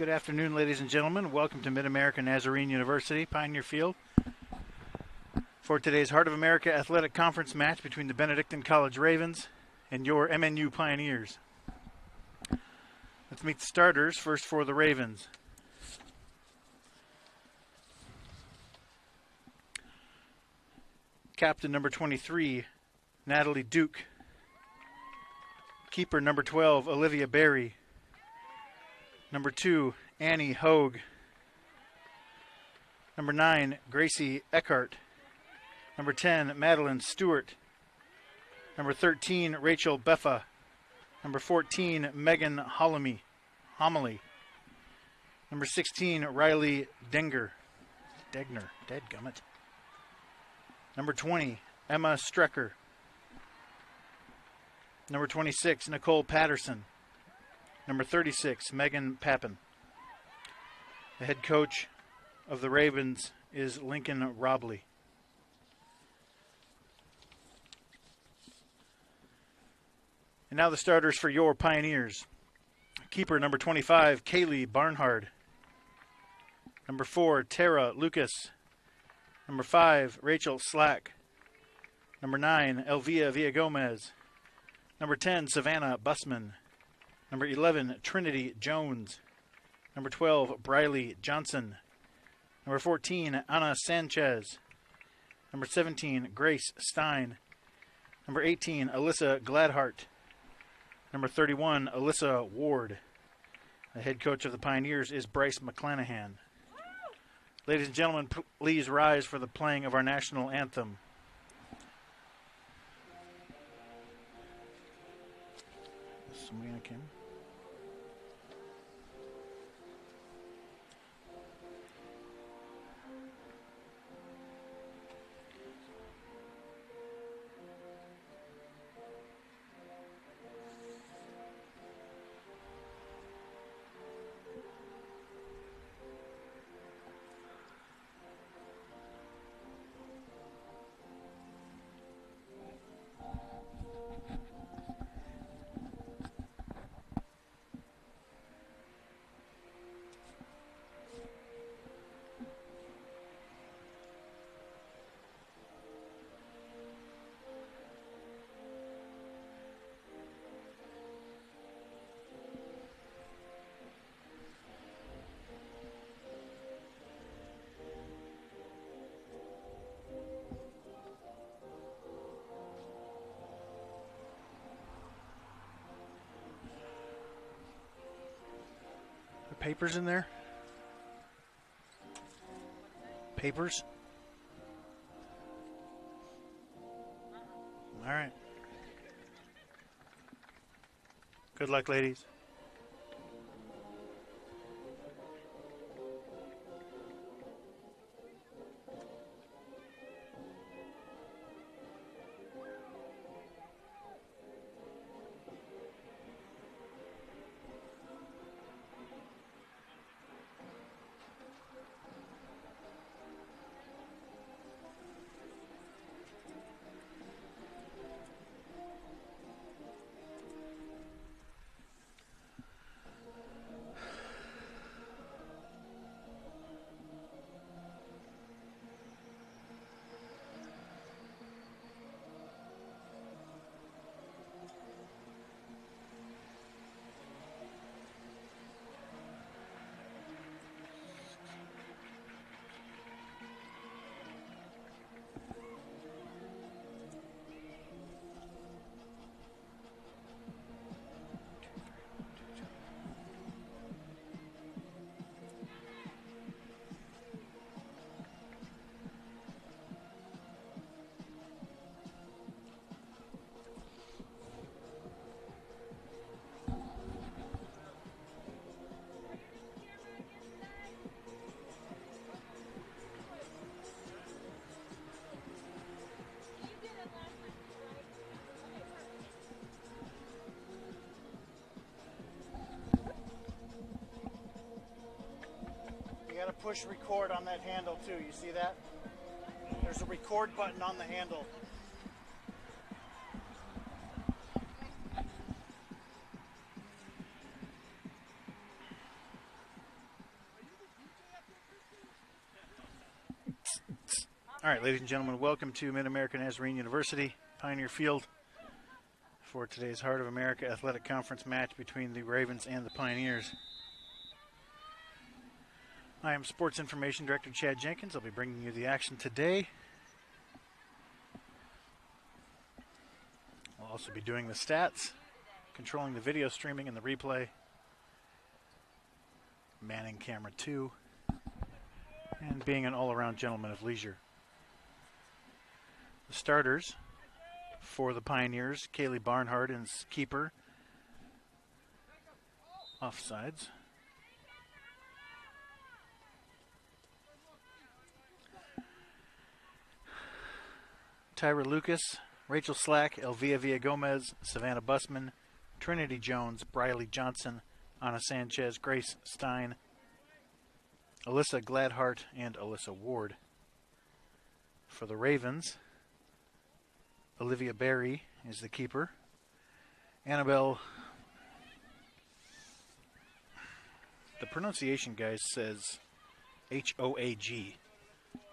Good afternoon, ladies and gentlemen. Welcome to Mid-America Nazarene University, Pioneer Field, for today's Heart of America Athletic Conference match between the Benedictine College Ravens and your MNU Pioneers. Let's meet the starters. First for the Ravens. Captain number 23, Natalie Duke. Keeper number 12, Olivia Berry. Number 2, Annie Hogue. Number 9, Gracie Eckhart. Number 10, Madeline Stewart. Number 13, Rachel Beffa. Number 14, Megan Homily. Number 16, Riley Degner. Dadgummit. Number 20, Emma Strecker. Number 26, Nicole Patterson. Number 36, Megan Pappen. The head coach of the Ravens is Lincoln Robley. And now the starters for your Pioneers. Keeper number 25, Kaylee Barnhard. Number 4, Tara Lucas. Number 5, Rachel Slack. Number 9, Elvia Villagomez. Number 10, Savannah Bussman. Number 11, Trinity Jones. Number 12, Briley Johnson. Number 14, Anna Sanchez. Number 17, Grace Stein. Number 18, Alyssa Gladhart. Number 31, Alyssa Ward. The head coach of the Pioneers is Bryce McClanahan. Ladies and gentlemen, please rise for the playing of our national anthem. Somebody on camera? Papers in there? Papers? All right. Good luck, ladies. You gotta push record on that handle too. You see that? There's a record button on the handle. All right, ladies and gentlemen, welcome to Mid-America Nazarene University, Pioneer Field, for today's Heart of America Athletic Conference match between the Ravens and the Pioneers. I am Sports Information Director Chad Jenkins. I'll be bringing you the action today. I'll also be doing the stats, controlling the video streaming and the replay, manning camera 2, and being an all-around gentleman of leisure. The starters for the Pioneers, Kaylee Barnhart is keeper. Offsides. Tyra Lucas, Rachel Slack, Elvia Villagomez, Savannah Busman, Trinity Jones, Briley Johnson, Anna Sanchez, Grace Stein, Alyssa Gladhart, and Alyssa Ward. For the Ravens, Olivia Berry is the keeper. Annabelle, the pronunciation, guys, says H-O-A-G.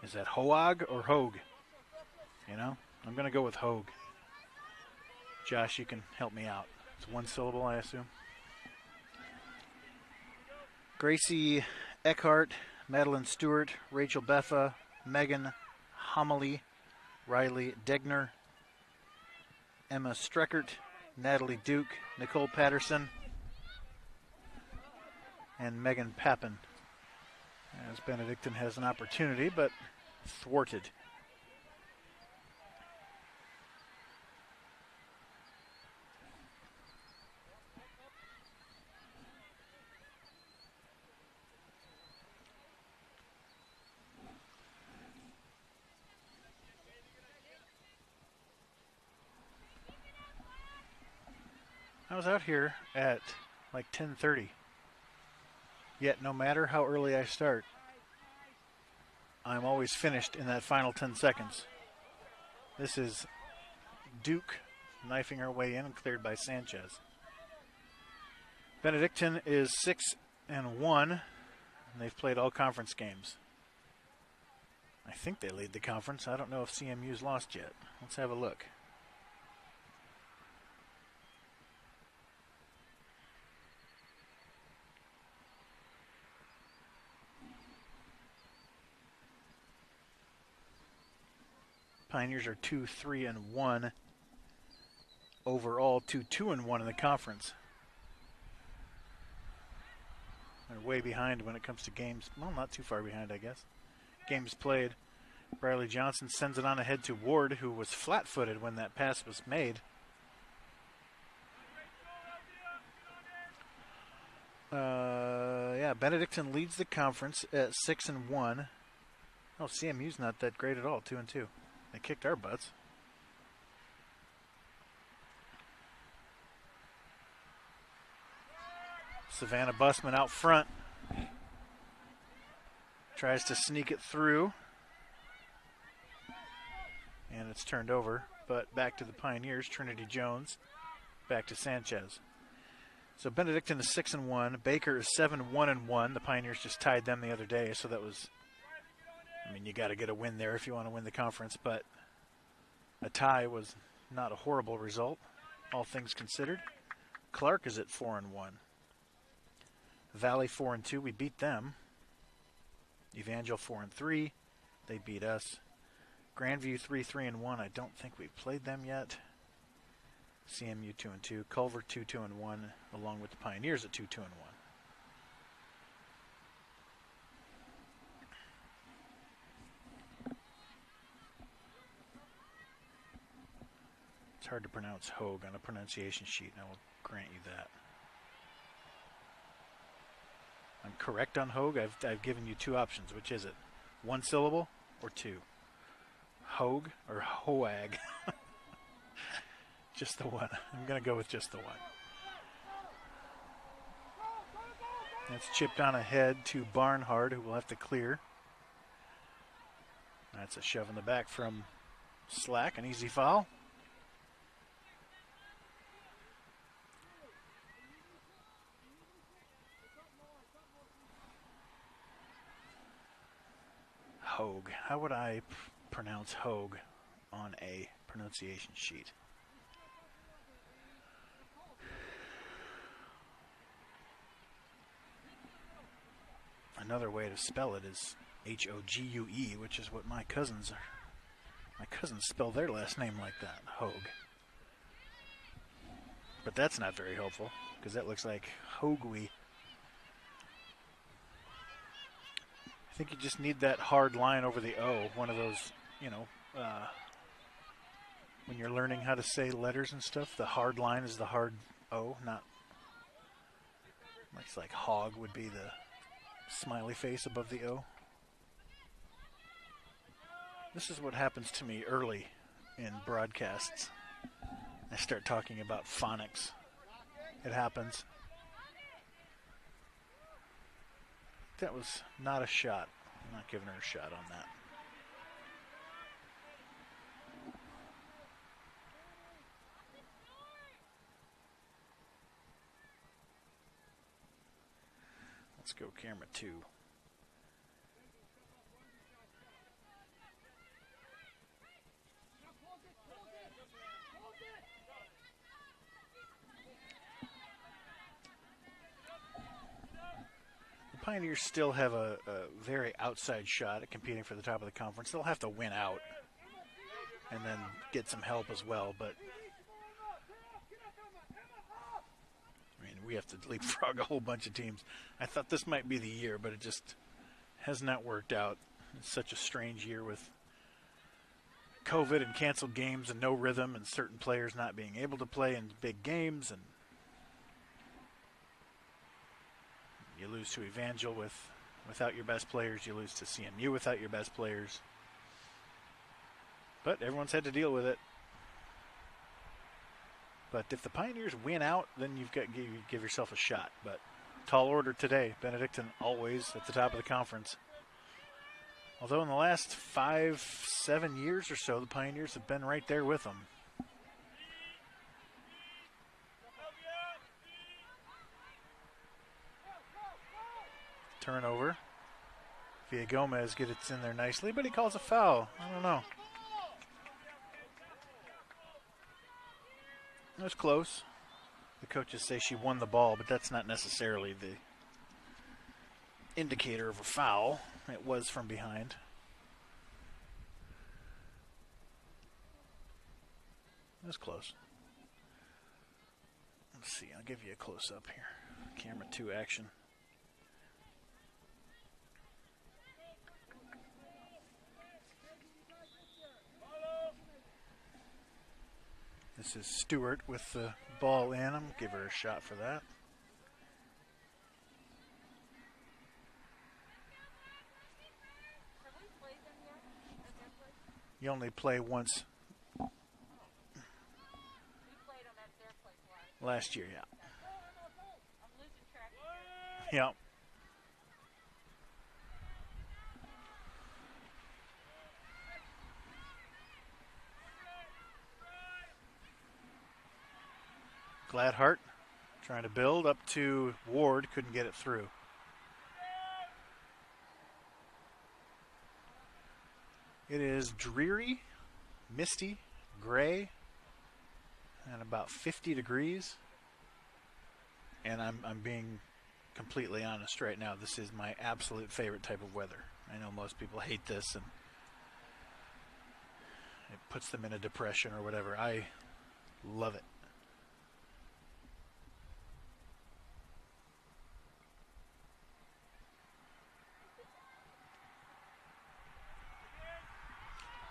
Is that Hoag or Hoag? You know, I'm going to go with Hoag. Josh, you can help me out. It's one syllable, I assume. Gracie Eckhart, Madeline Stewart, Rachel Beffa, Megan Homily, Riley Degner, Emma Streckert, Natalie Duke, Nicole Patterson, and Megan Pappen. As Benedictine has an opportunity, but thwarted. I was out here at like 10:30. Yet no matter how early I start, I'm always finished in that final 10 seconds. This is Duke knifing her way in and cleared by Sanchez. Benedictine is 6-1, and they've played all conference games. I think they lead the conference. I don't know if CMU's lost yet. Let's have a look. Pioneers are 2-3-1 overall, 2-2-1 in the conference. They're way behind when it comes to games. Well, not too far behind, I guess. Games played. Briley Johnson sends it on ahead to Ward, who was flat-footed when that pass was made. Benedictine leads the conference at 6-1. Oh, CMU's not that great at all, 2-2. They kicked our butts. Savannah Busman out front. Tries to sneak it through. And it's turned over. But back to the Pioneers. Trinity Jones. Back to Sanchez. So Benedictine is 6-1. Baker is 7-1-1. The Pioneers just tied them the other day. So that was... I mean, you got to get a win there if you want to win the conference, but a tie was not a horrible result, all things considered. Clark is at 4-1. Valley 4-2, we beat them. Evangel 4-3, they beat us. Grandview 3-3-1, I don't think we've played them yet. CMU 2-2, Culver 2-2-1, along with the Pioneers at 2-2-1. It's hard to pronounce Hoag on a pronunciation sheet, and I will grant you that. I'm correct on Hoag. I've given you two options. Which is it? One syllable or two? Hoag or Hoag? Just the one. I'm going to go with just the one. That's chipped on ahead to Barnhart, who will have to clear. That's a shove in the back from Slack, an easy foul. Hoag. How would I pronounce Hogue on a pronunciation sheet. Another way to spell it is Hogue, which is what my cousins are. My cousins spell their last name like that, Hogue. But that's not very helpful, because that looks like Hogue. I think you just need that hard line over the O, one of those, when you're learning how to say letters and stuff, the hard line is the hard O, not, it's like hog would be the smiley face above the O. This is what happens to me early in broadcasts. I start talking about phonics. It happens. That was not a shot. I'm not giving her a shot on that. Let's go camera 2. Pioneers still have a very outside shot at competing for the top of the conference. They'll have to win out and then get some help as well. But, I mean, we have to leapfrog a whole bunch of teams. I thought this might be the year, but it just has not worked out. It's such a strange year with COVID and canceled games and no rhythm and certain players not being able to play in big games, and you lose to Evangel without your best players. You lose to CMU without your best players. But everyone's had to deal with it. But if the Pioneers win out, then you give yourself a shot. But tall order today. Benedictine always at the top of the conference. Although in the last 5-7 years or so, the Pioneers have been right there with them. Turnover. Villa Gomez gets it in there nicely, but he calls a foul. I don't know. It was close. The coaches say she won the ball, but that's not necessarily the indicator of a foul. It was from behind. It was close. Let's see. I'll give you a close-up here. Camera 2 action. This is Stewart with the ball in. I'm going to give her a shot for that. You only play once. Last year, yeah. Yeah. Gladhart trying to build up to Ward, couldn't get it through. It is dreary, misty, gray, and about 50 degrees. And I'm being completely honest right now. This is my absolute favorite type of weather. I know most people hate this and it puts them in a depression or whatever. I love it.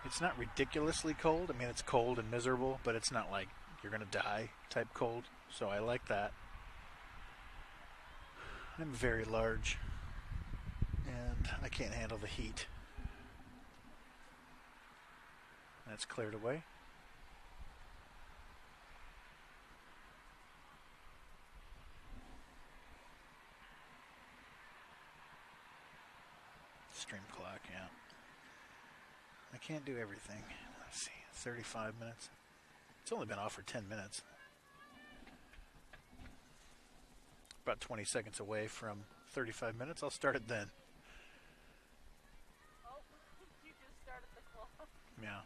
It's not ridiculously cold. I mean, it's cold and miserable, but it's not like you're going to die type cold. So I like that. I'm very large, and I can't handle the heat. That's cleared away. Stream clock, yeah. I can't do everything. Let's see, 35 minutes. It's only been off for 10 minutes. About 20 seconds away from 35 minutes. I'll start it then. Oh, you just started the clock. Yeah.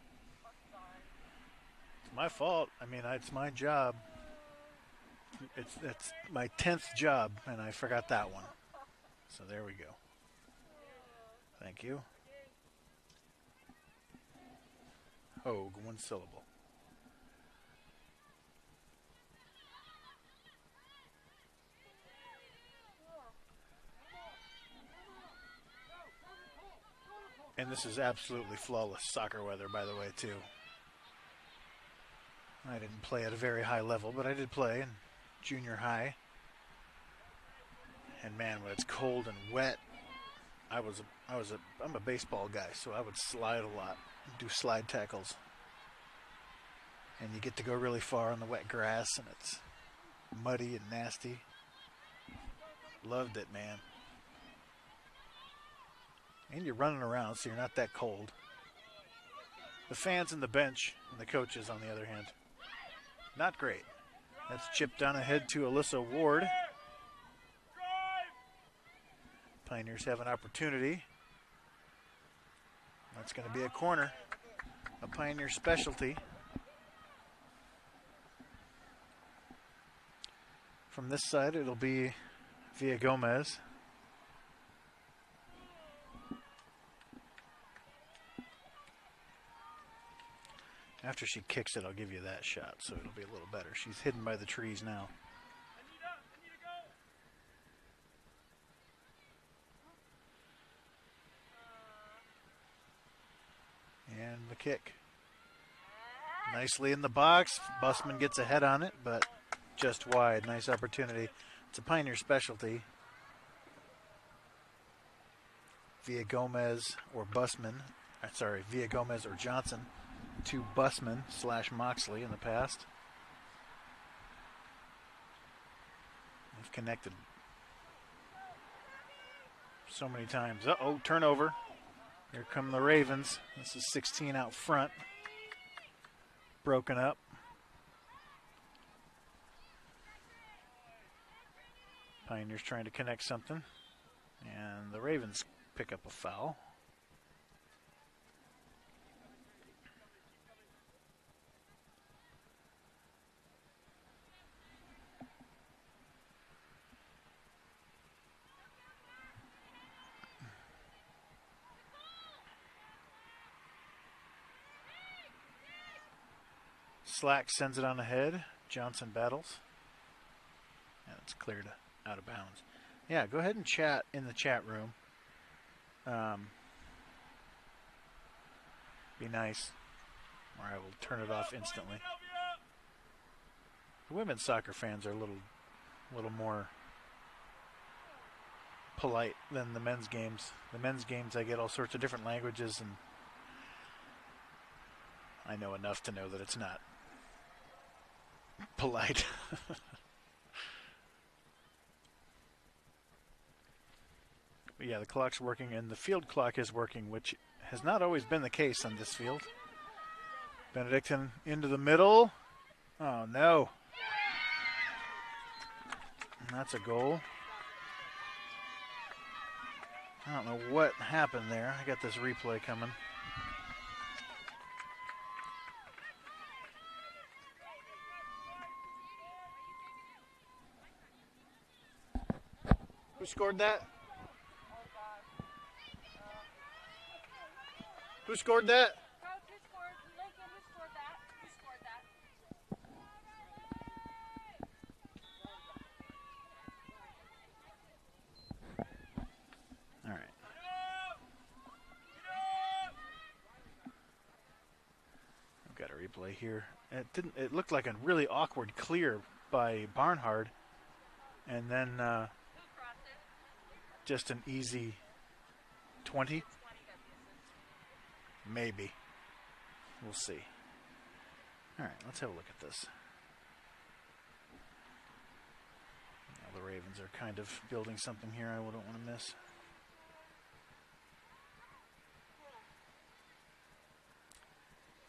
It's my fault. I mean, it's my job. It's my 10th job, and I forgot that one. So there we go. Thank you. Hogue, one syllable. And this is absolutely flawless soccer weather, by the way, too. I didn't play at a very high level, but I did play in junior high. And man, when it's cold and wet, I'm a baseball guy, so I would slide a lot, do slide tackles. And you get to go really far on the wet grass, and it's muddy and nasty. Loved it, man. And you're running around, so you're not that cold. The fans and the bench and the coaches, on the other hand, not great. That's chipped down ahead to Alyssa Ward. Pioneers have an opportunity. That's going to be a corner, a Pioneer specialty. From this side, it'll be Villa Gomez. After she kicks it, I'll give you that shot, so it'll be a little better. She's hidden by the trees now. And the kick. Nicely in the box. Busman gets a head on it, but just wide. Nice opportunity. It's a Pioneer specialty. Villa Gomez or Busman. Sorry, Villa Gomez or Johnson to Busman / Moxley in the past. They've connected so many times. Uh-oh, turnover. Here come the Ravens. This is 16 out front. Broken up. Pioneers trying to connect something. And the Ravens pick up a foul. Slack sends it on ahead. Johnson battles. And it's cleared out of bounds. Yeah, go ahead and chat in the chat room. Be nice, or I will turn it off instantly. The women's soccer fans are a little more polite than the men's games. The men's games, I get all sorts of different languages, and I know enough to know that it's not polite. But yeah, the clock's working, and the field clock is working, which has not always been the case on this field. Benedictine into the middle. Oh, no. And that's a goal. I don't know what happened there. I got this replay coming. Who scored that? Who scored that? Coach, who scored? Lincoln, who scored that? Who scored that? All right. I've got a replay here. It looked like a really awkward clear by Barnhard, and then just an easy 20. Maybe. We'll see. All right, let's have a look at this. Now the Ravens are kind of building something here I wouldn't want to miss.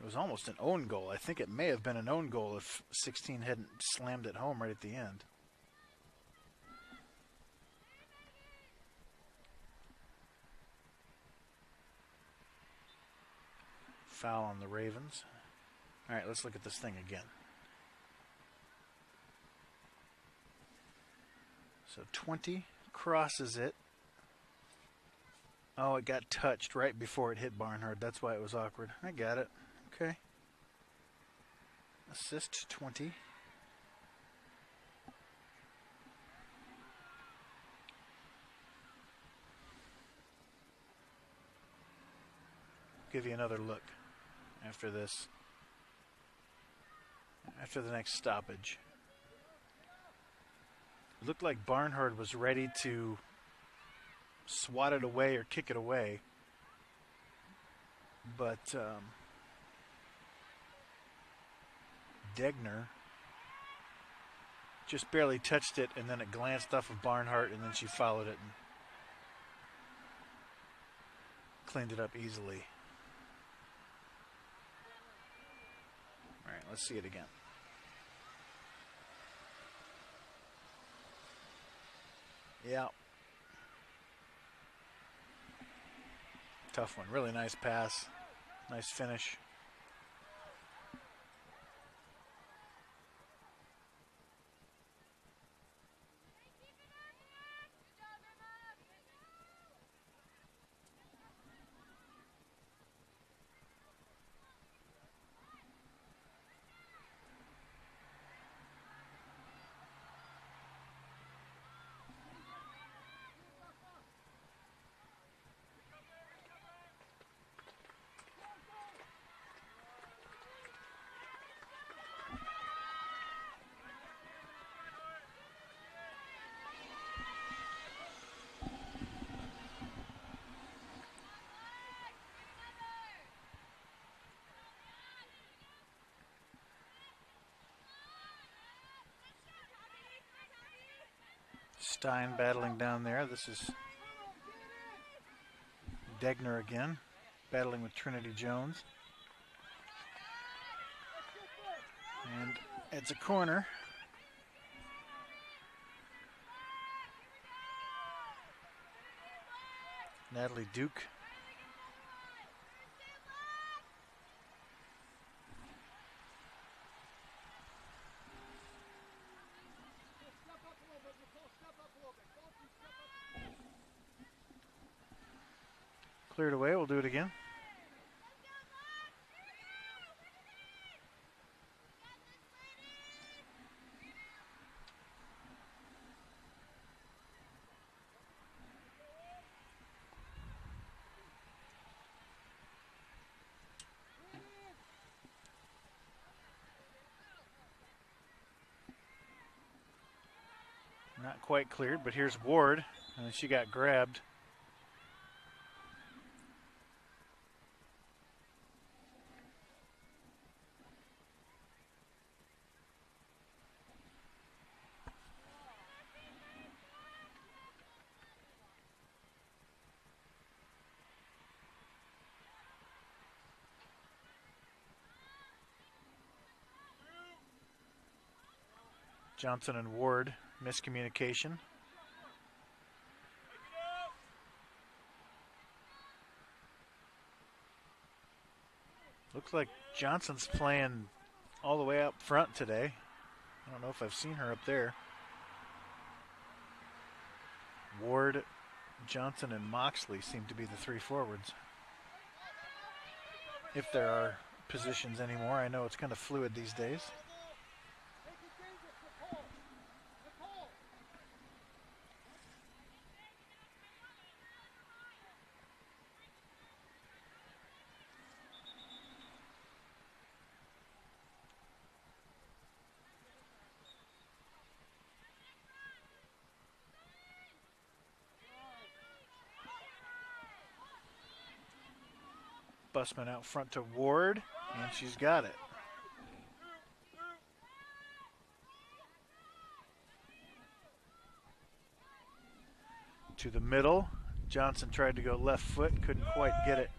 It was almost an own goal. I think it may have been an own goal if 16 hadn't slammed it home right at the end. Foul on the Ravens. All right, let's look at this thing again. So 20 crosses it. Oh, it got touched right before it hit Barnhard. That's why it was awkward. I got it. Okay. Assist 20. Give you another look after this. After the next stoppage. It looked like Barnhard was ready to swat it away or kick it away. But Degner just barely touched it, and then it glanced off of Barnhart, and then she followed it and cleaned it up easily. All right, let's see it again. Yeah. Tough one. Really nice pass. Nice finish. Stein battling down there. This is Degner again, battling with Trinity Jones. And it's a corner. Natalie Duke. Cleared away, we'll do it again. Not quite cleared, but here's Ward, and she got grabbed. Johnson and Ward, miscommunication. Looks like Johnson's playing all the way up front today. I don't know if I've seen her up there. Ward, Johnson, and Moxley seem to be the three forwards. If there are positions anymore. I know it's kind of fluid these days. Busman out front to Ward, and she's got it. To the middle. Johnson tried to go left foot, couldn't quite get it.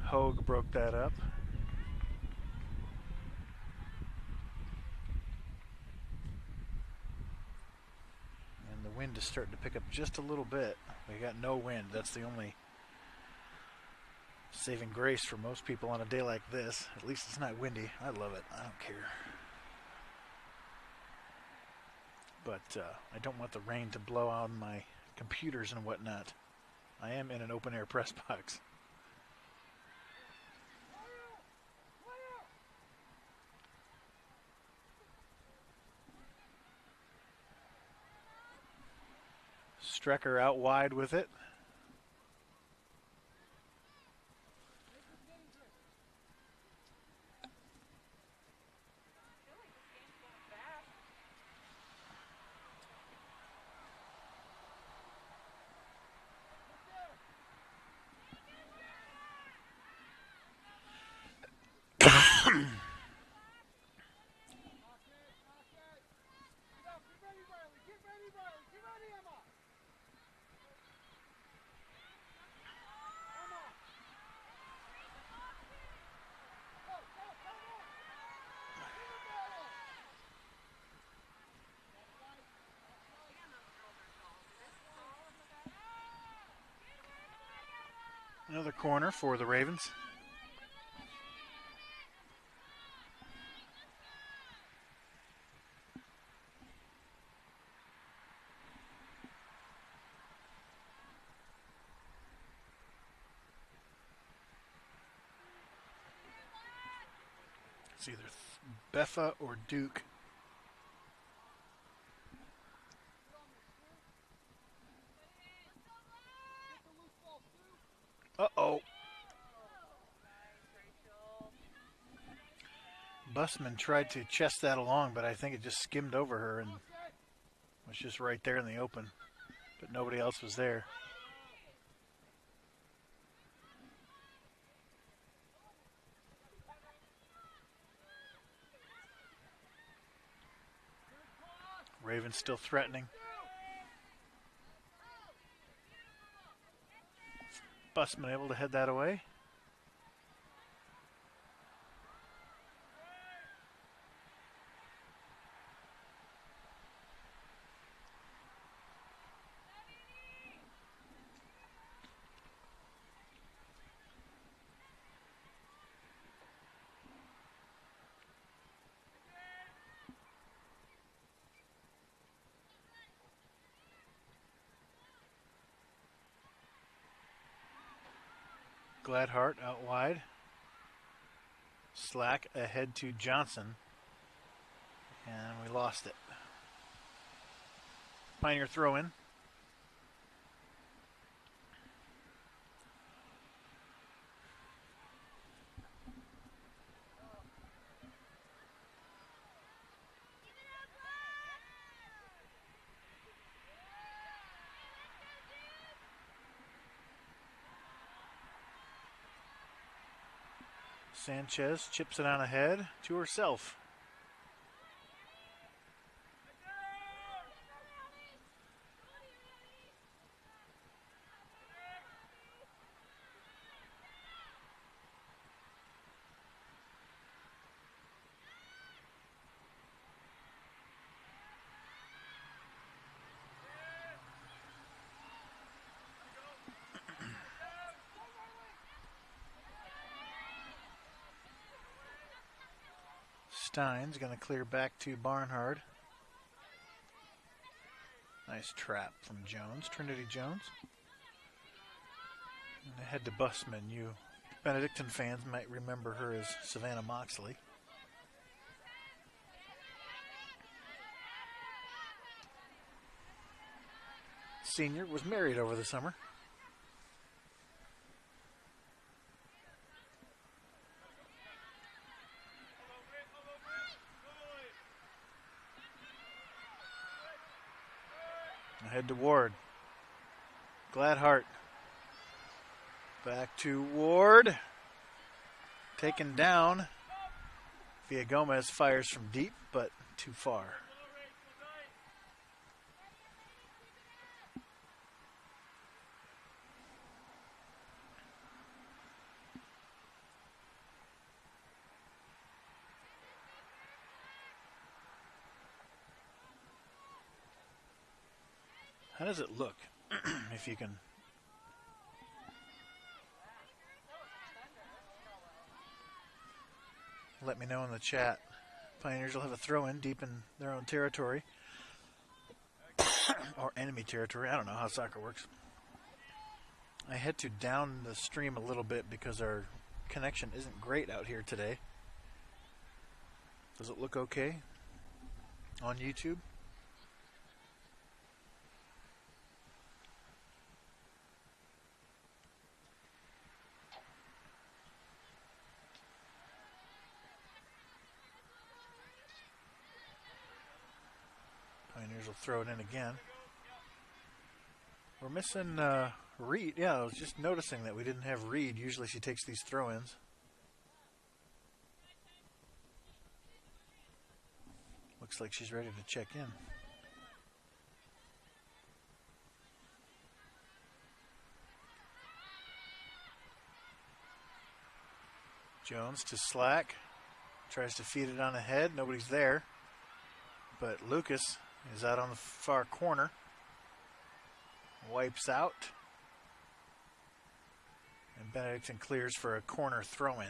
Hogue broke that up. And the wind is starting to pick up just a little bit. We got no wind. That's the only Saving grace for most people on a day like this. At least it's not windy. I love it. I don't care. But I don't want the rain to blow out my computers and whatnot. I am in an open air press box. Strecker out wide with it. Another corner for the Ravens. It's either Beffa or Duke. Uh-oh. Busman tried to chest that along, but I think it just skimmed over her and was just right there in the open. But nobody else was there. Ravens still threatening. Busman able to head that away. Gladhart out wide. Slack ahead to Johnson. And we lost it. Pioneer throw in. Sanchez chips it on ahead to herself. Stein's going to clear back to Barnhard. Nice trap from Jones, Trinity Jones. And ahead to Busman. You Benedictine fans might remember her as Savannah Moxley. Senior was married over the summer. Ahead to Ward. Gladhart. Back to Ward. Taken down. Villa Gomez fires from deep, but too far. How does it look if you can? let me know in the chat. Pioneers will have a throw-in deep in their own territory. Or enemy territory. I don't know how soccer works. I had to down the stream a little bit because our connection isn't great out here today. Does it look okay on YouTube? Pioneers will throw it in again. We're missing Reed. Yeah, I was just noticing that we didn't have Reed. Usually she takes these throw-ins. Looks like she's ready to check in. Jones to Slack. Tries to feed it on ahead. Nobody's there. But Lucas is out on the far corner. Wipes out. And Benedictine clears for a corner throw-in.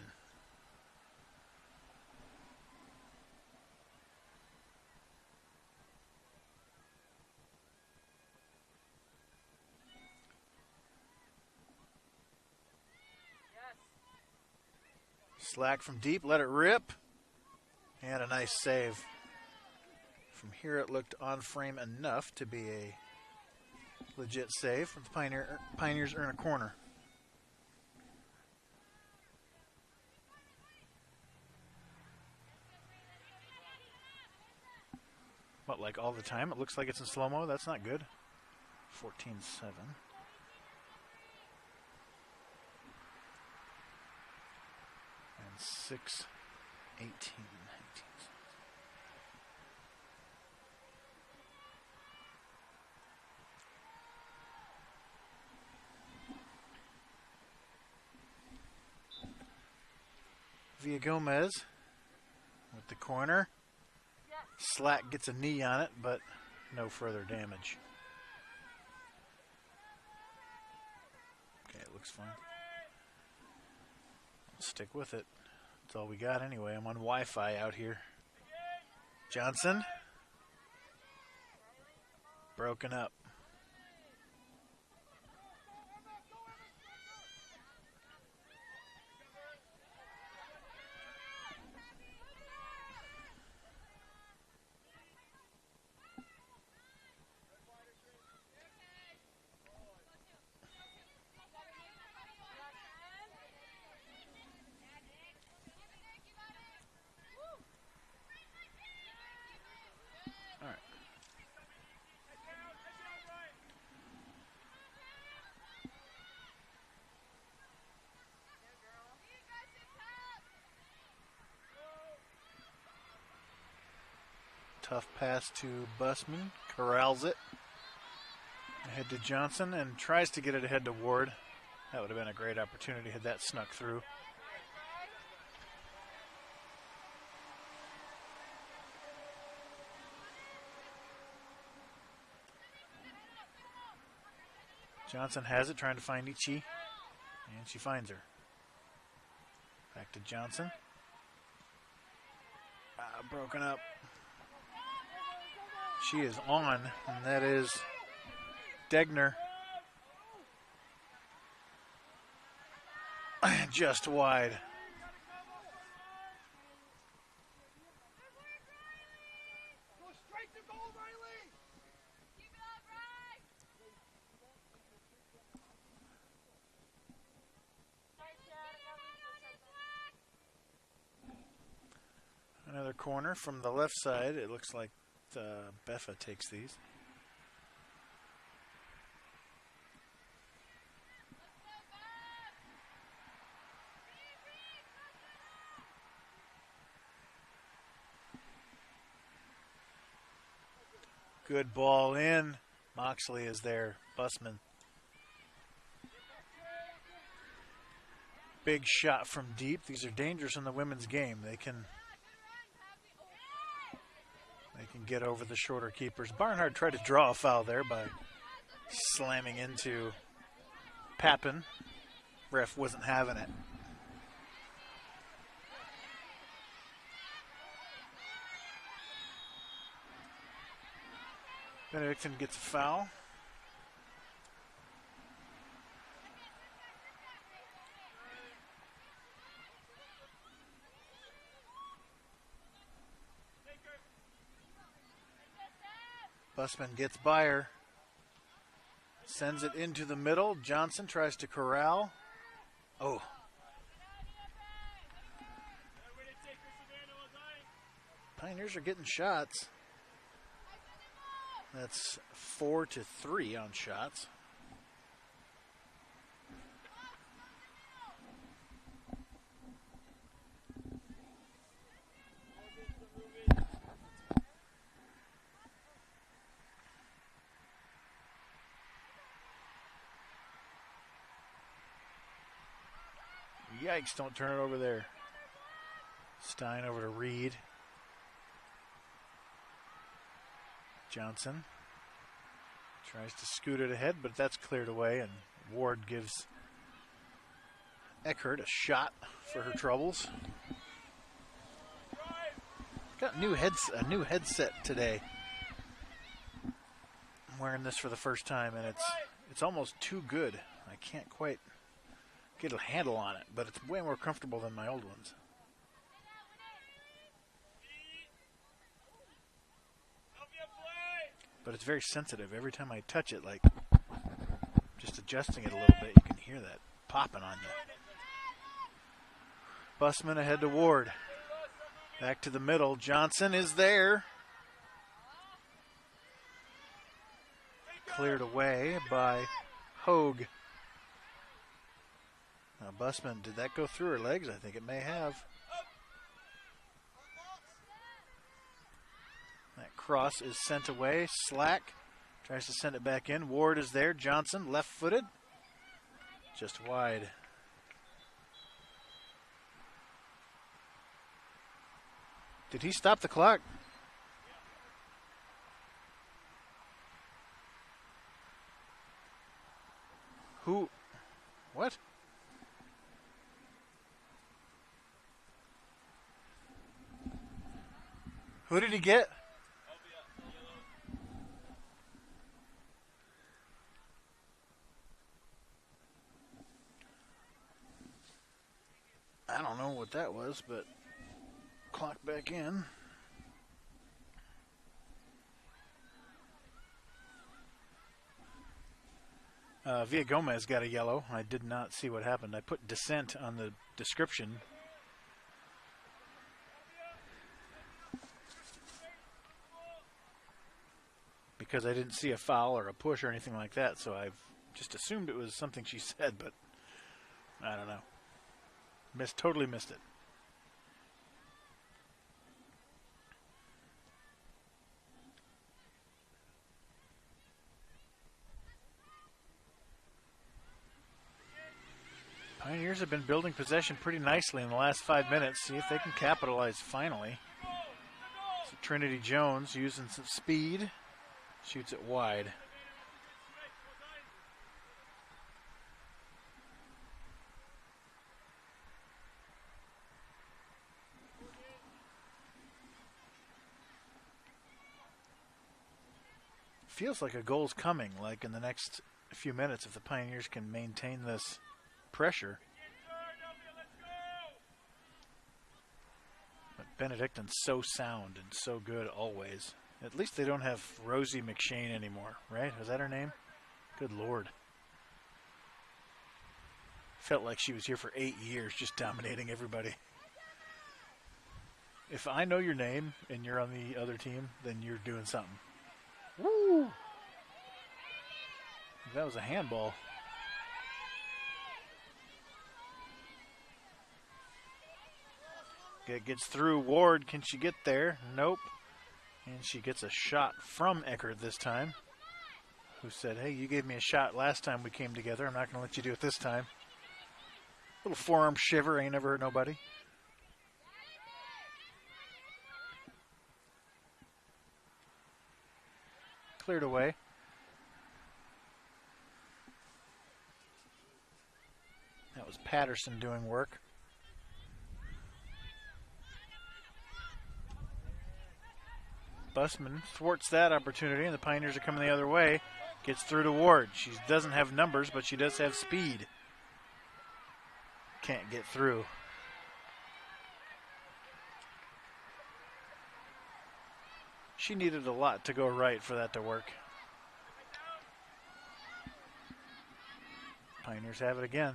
Slack from deep, let it rip. And a nice save. From here it looked on frame enough to be a legit save. The Pioneers earn a corner. What, like all the time? It looks like it's in slow-mo. That's not good. 14-7. And 6-18. Villa Gomez with the corner. Slack gets a knee on it, but no further damage. Okay, it looks fine. I'll stick with it. That's all we got anyway. I'm on Wi-Fi out here. Johnson. Broken up. Tough pass to Busman. Corrals it. Ahead to Johnson and tries to get it ahead to Ward. That would have been a great opportunity had that snuck through. Johnson has it, trying to find Ichi. And she finds her. Back to Johnson. Broken up. She is on, and that is Degner. Just wide. Another corner from the left side. It looks like Beffa takes these. Good ball in. Moxley is there. Busman. Big shot from deep. These are dangerous in the women's game. They can get over the shorter keepers. Barnhart tried to draw a foul there by slamming into Pappen. Ref wasn't having it. Benedictine gets a foul. Busman gets by her. Sends it into the middle. Johnson tries to corral. Oh. Pioneers are getting shots. That's 4-3 on shots. Yikes, don't turn it over there. Stein over to Reed. Johnson tries to scoot it ahead, but that's cleared away, and Ward gives Eckert a shot for her troubles. Got a new headset today. I'm wearing this for the first time, and it's almost too good. I can't quite get a handle on it, but it's way more comfortable than my old ones. But it's very sensitive. Every time I touch it, like just adjusting it a little bit, you can hear that popping on you. Busman ahead to Ward. Back to the middle. Johnson is there. Cleared away by Hogue. Now Busman, did that go through her legs? I think it may have. That cross is sent away. Slack tries to send it back in. Ward is there. Johnson, left-footed. Just wide. Did he stop the clock? Who? What? Who did he get? I don't know what that was, but clock back in. Villa Gomez got a yellow. I did not see what happened. I put dissent on the description. Because I didn't see a foul or a push or anything like that, so I've just assumed it was something she said, but I don't know. Totally missed it. Pioneers have been building possession pretty nicely in the last 5 minutes. See if they can capitalize finally. So Trinity Jones using some speed. Shoots it wide. Feels like a goal's coming, like in the next few minutes, if the Pioneers can maintain this pressure. But Benedictine's so sound and so good always. At least they don't have Rosie McShane anymore, right? Is that her name? Good Lord. Felt like she was here for 8 years just dominating everybody. If I know your name and you're on the other team, then you're doing something. Woo! That was a handball. It gets through. Ward, can she get there? Nope. And she gets a shot from Eckert this time, who said, hey, you gave me a shot last time we came together. I'm not going to let you do it this time. Little forearm shiver, ain't never hurt nobody. Cleared away. That was Patterson doing work. Busman thwarts that opportunity, and the Pioneers are coming the other way. Gets through to Ward. She doesn't have numbers, but she does have speed. Can't get through. She needed a lot to go right for that to work. Pioneers have it again.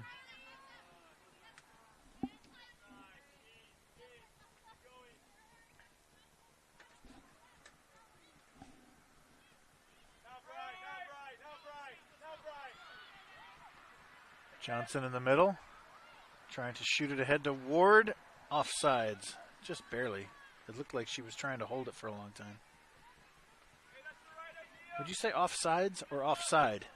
Johnson in the middle, trying to shoot it ahead to Ward. Offsides, just barely. It looked like she was trying to hold it for a long time. Would you say offsides or offside?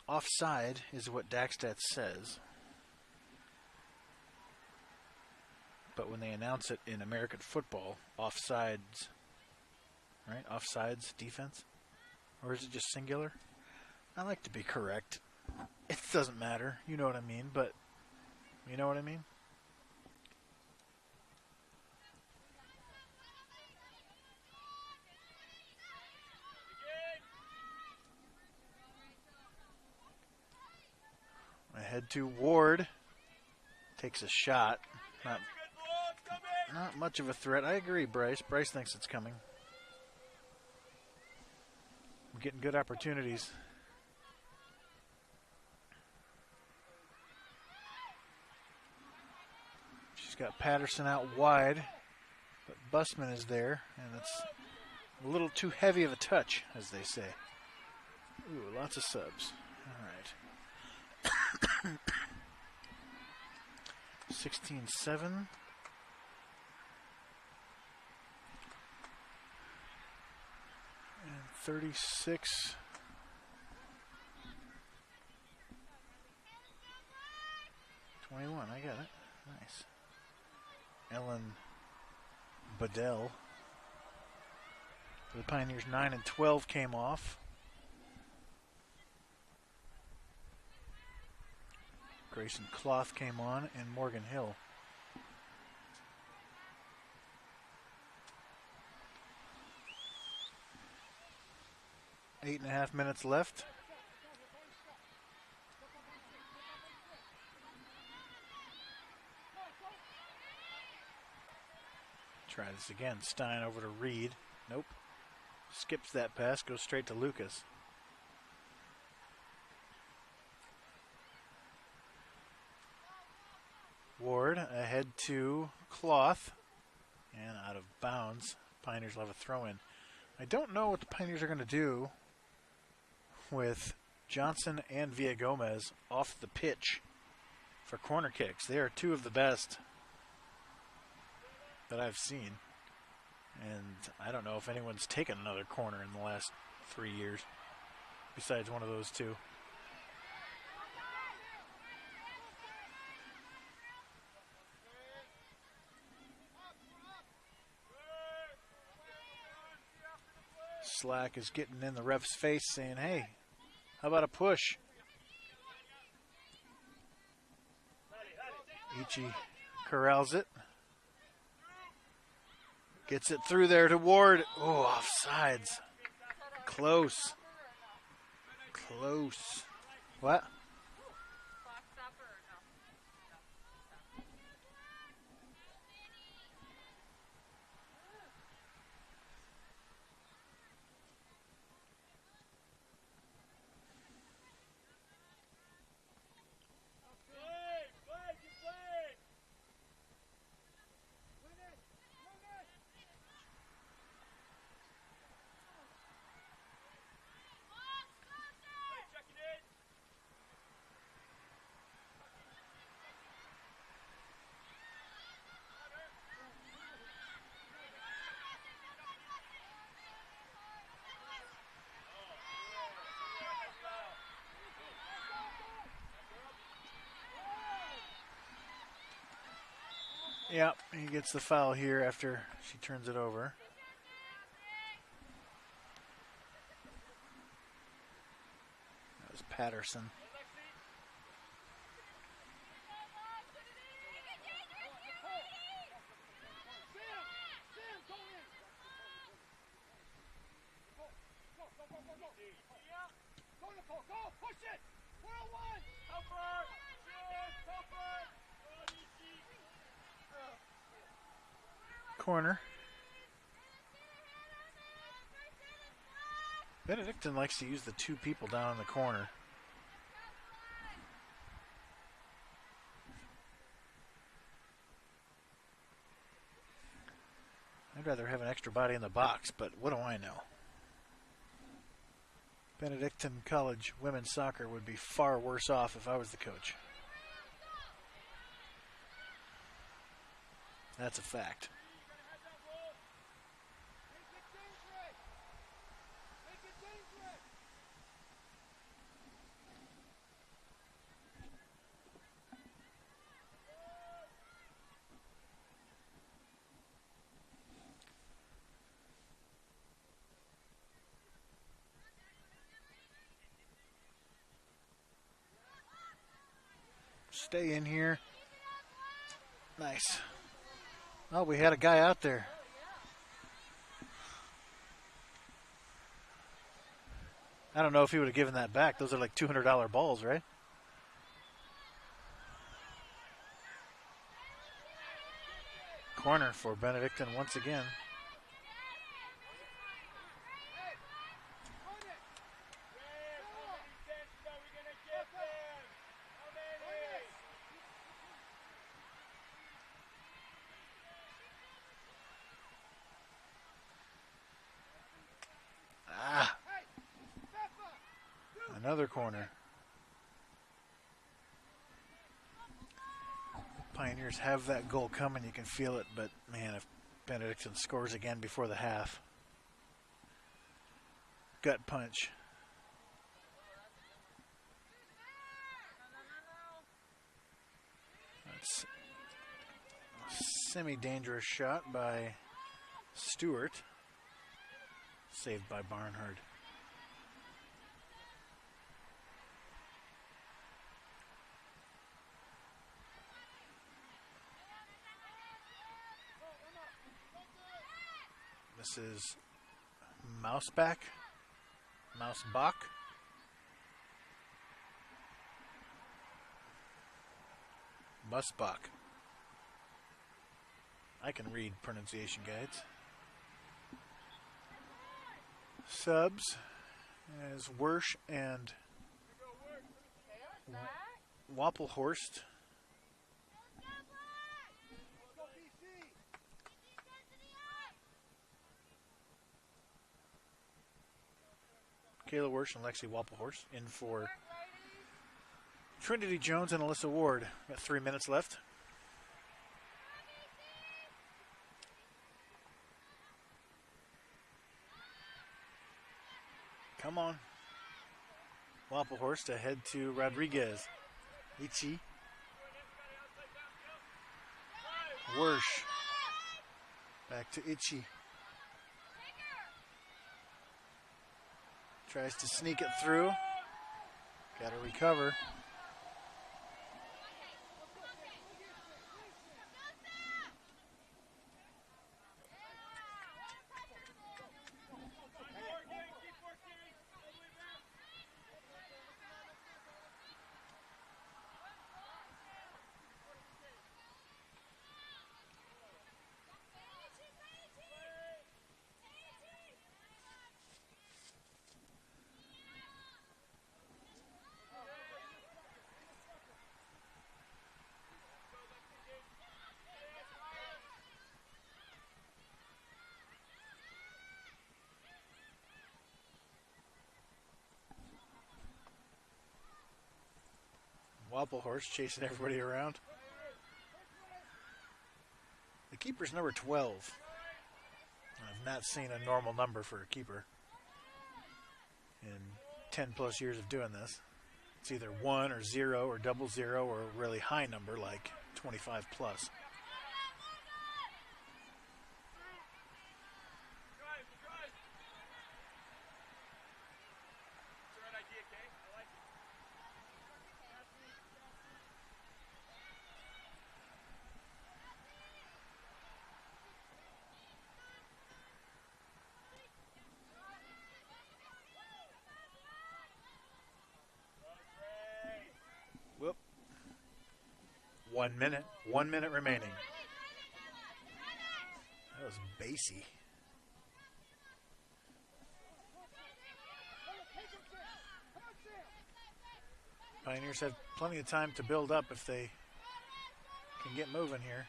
Offside is what Daxstat says. But when they announce it in American football, offsides, right? Offsides defense? Or is it just singular? I like to be correct. It doesn't matter. You know what I mean, but you know what I mean? Ahead to Ward. Takes a shot. Not much of a threat. I agree, Bryce. Bryce thinks it's coming. We're getting good opportunities. She's got Patterson out wide, but Busman is there, and it's a little too heavy of a touch, as they say. Ooh, lots of subs. All right. 16-7. And 36. I got it. Nice. Ellen Bedell. The Pioneers 9 and 12 came off. Grayson Cloth came on, and Morgan Hill. Eight and a half minutes left. Try this again. Stein over to Reed. Nope. Skips that pass, goes straight to Lucas. Ward ahead to Cloth. And out of bounds. Pioneers will have a throw in. I don't know what the Pioneers are going to do with Johnson and Villagomez off the pitch for corner kicks. They are two of the best that I've seen. And I don't know if anyone's taken another corner in the last 3 years besides one of those two. Slack is getting in the ref's face saying, hey, how about a push? Ichi corrals it. Gets it through there to Ward. Oh, offsides. Close. Close. What? Yep, he gets the foul here after she turns it over. That was Patterson. Corner. Benedictine likes to use the two people down in the corner. I'd rather have an extra body in the box, but what do I know? Benedictine College women's soccer would be far worse off if I was the coach. That's a fact. Stay in here. Nice. Oh, we had a guy out there. I don't know if he would have given that back. Those are like $200 balls, right? Corner for Benedictine once again. Another corner. Pioneers have that goal coming. You can feel it, but man, if Benedictine scores again before the half. Gut punch. That's a semi-dangerous shot by Stewart. Saved by Barnhard. This is Mousebach. Musbach. I can read pronunciation guides. Subs as Wersch and Wappelhorst. Kayla Wersch and Lexi Wappelhorst in for Trinity Jones and Alyssa Ward. Got 3 minutes left. Come on. Wappelhorst ahead to Rodriguez. Ichi. Wersch. Back to Ichi. Tries to sneak it through. Got to recover. Wappelhorst chasing everybody around. The keeper's number 12. I've not seen a normal number for a keeper in 10 plus years of doing this. It's either 1 or 0 or 00 or a really high number like 25 plus. 1 minute. 1 minute remaining. That was bassy. Pioneers have plenty of time to build up if they can get moving here.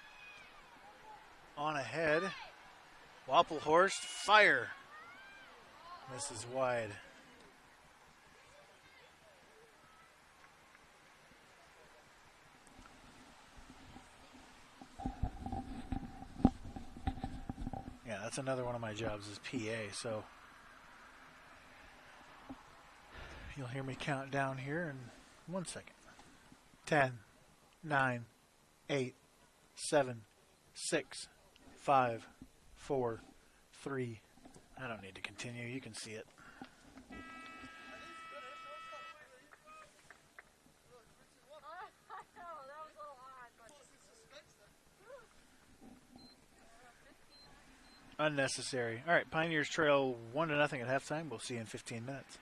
On ahead. Wappelhorst, fire. Misses wide. Yeah, that's another one of my jobs is PA, so you'll hear me count down here in 1 second. 10, 9, 8, 7, 6, 5, 4, 3. I don't need to continue. You can see it. Unnecessary. All right, Pioneers trail 1-0 at halftime. We'll see you in 15 minutes.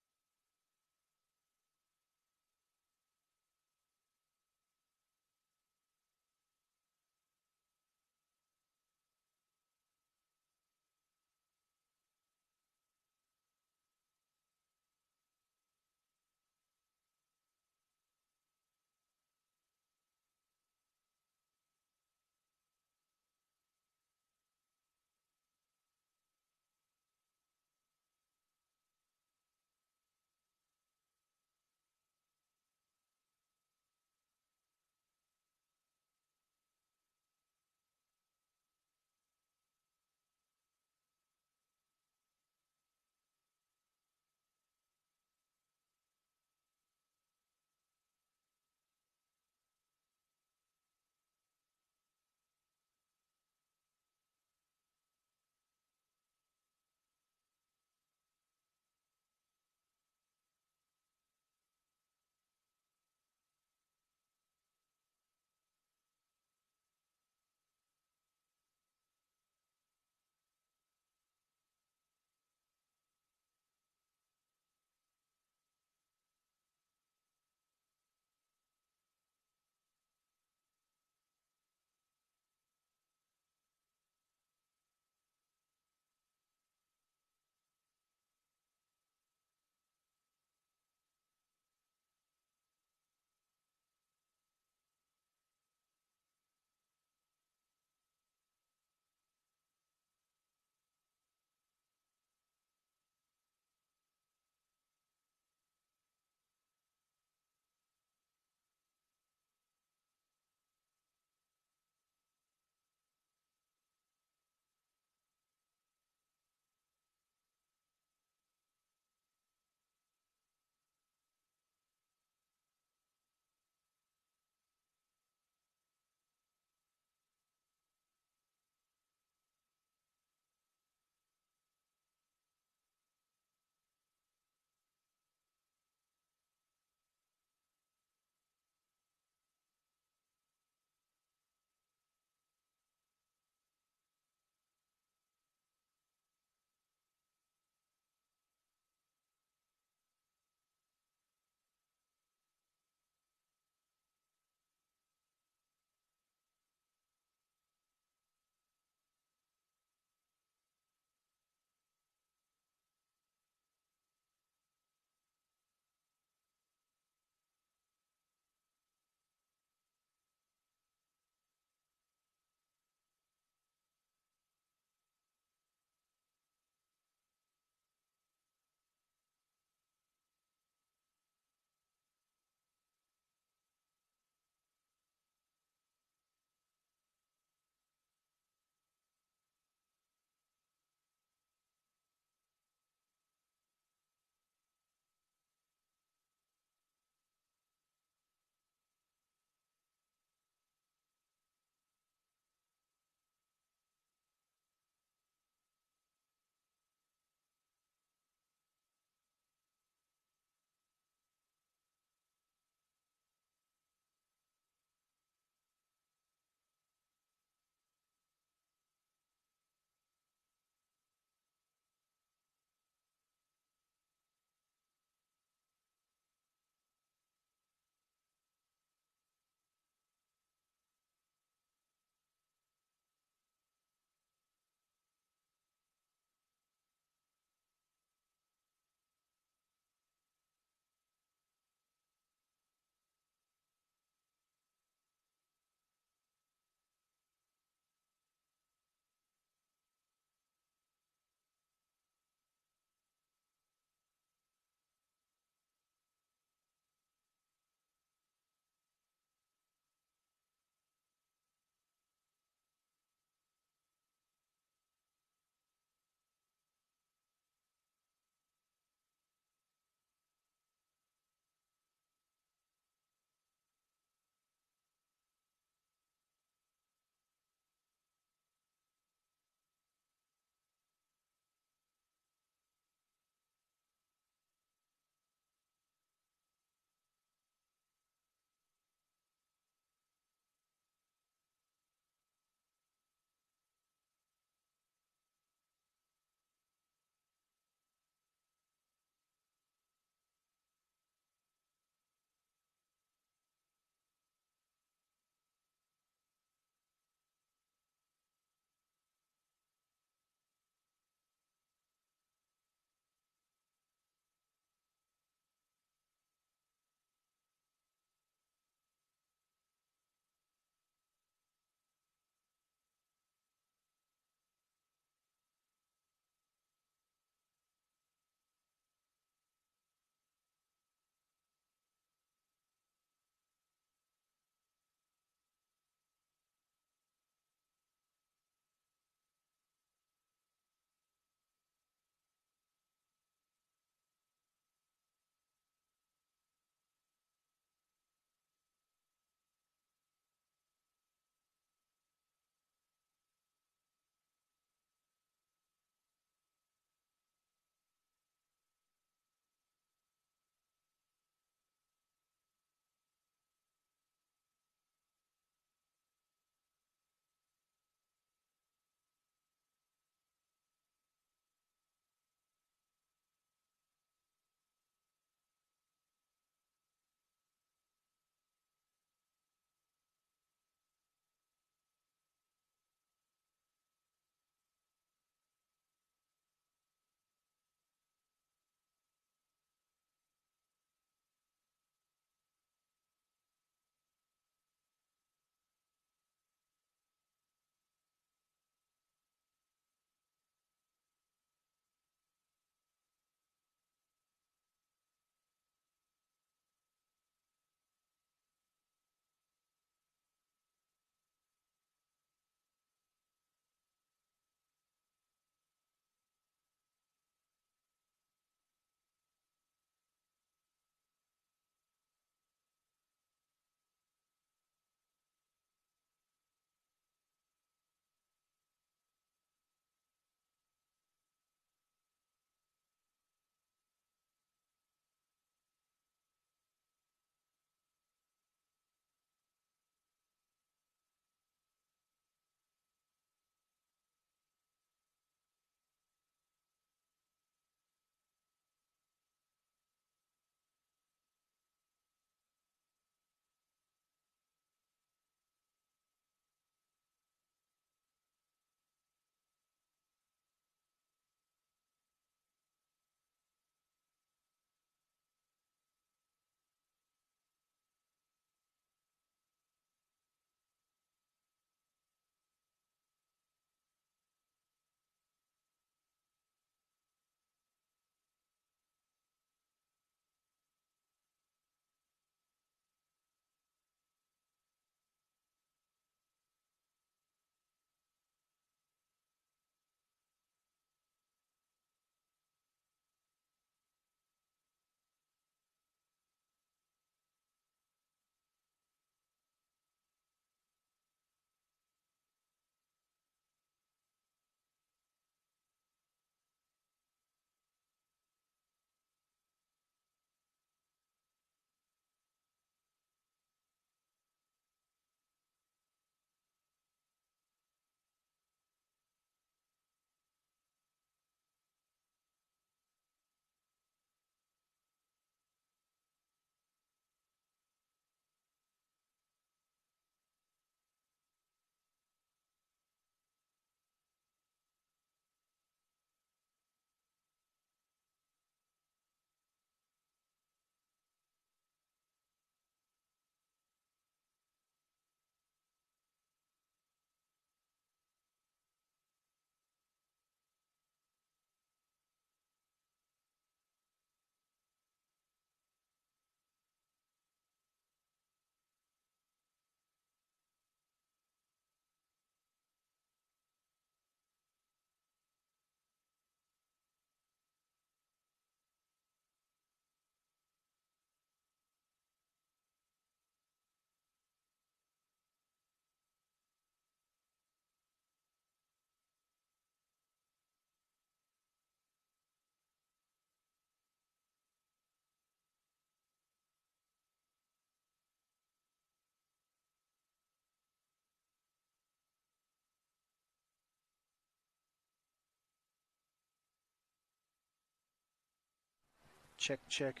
Check, check.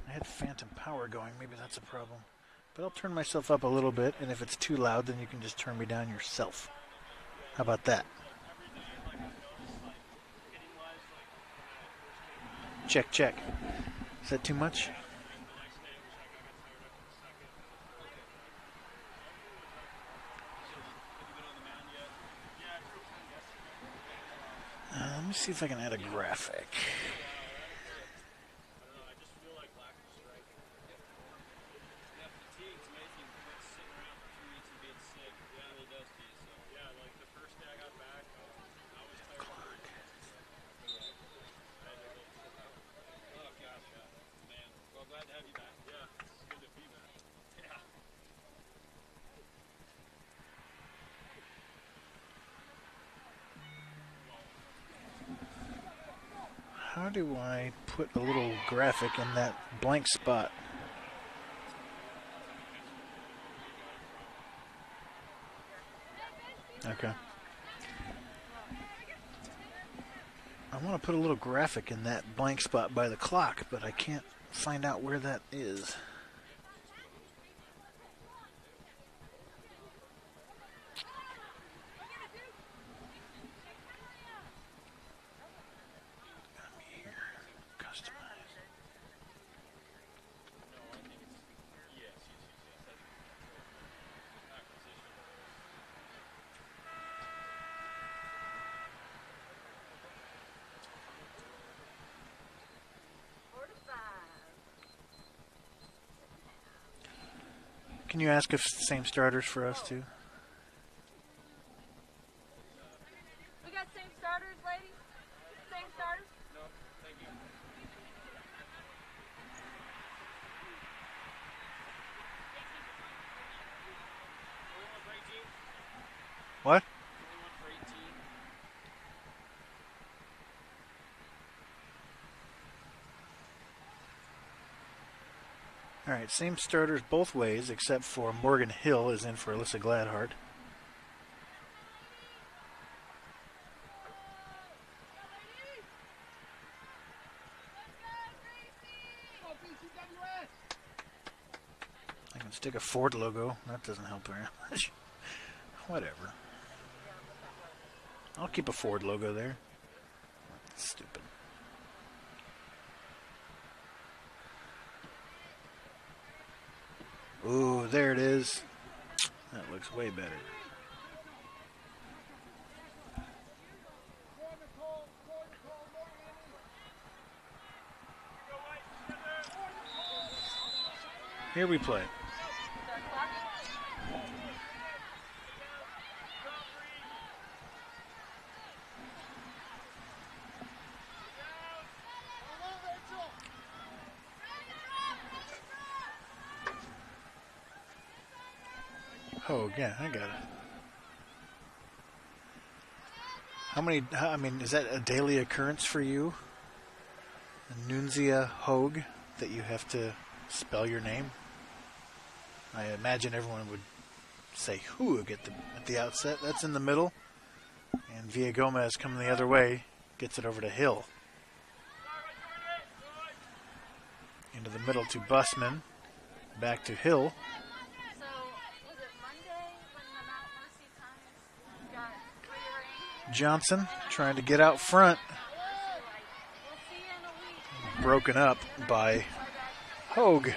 I had phantom power going. Maybe that's a problem. But I'll turn myself up a little bit, and if it's too loud, then you can just turn me down yourself. How about that? Check, check. Is that too much? Let me see if I can add a graphic. How do I put a little graphic in that blank spot? Okay. I want to put a little graphic in that blank spot by the clock, but I can't find out where that is. Can you ask if it's the same starters for us too? We got same starters, ladies? Same starters? No, thank you. What? Alright, same starters both ways, except for Morgan Hill is in for Alyssa Gladhart. I can stick a Ford logo. That doesn't help very much. Whatever. I'll keep a Ford logo there. That's stupid. Ooh, there it is. That looks way better. Here we play. Oh, yeah, I got it. How many, I mean, is that a daily occurrence for you? Nunzia Hogue, that you have to spell your name? I imagine everyone would say Hoog at the outset. That's in the middle. And Villa Gomez coming the other way gets it over to Hill. Into the middle to Bussman. Back to Hill. Johnson trying to get out front. Broken up by Hogue.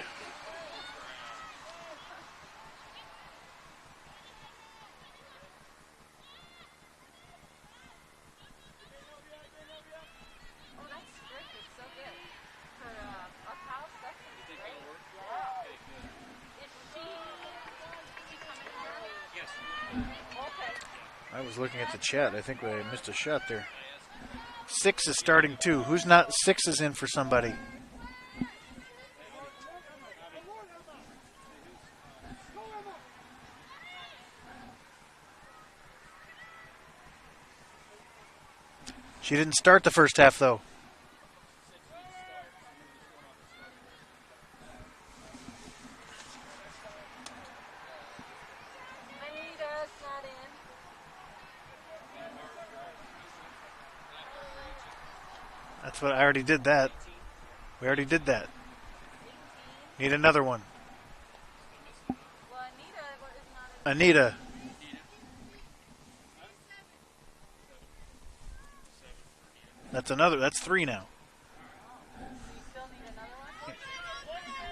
I was looking at the chat. I think I missed a shot there. 6 is starting too. Who's not? 6 is in for somebody. She didn't start the first half though. That's what I already did that. We already did that. Need another one. Well, Anita is not in. Anita. That's another. That's 3 now. You still need another one? 4, 7.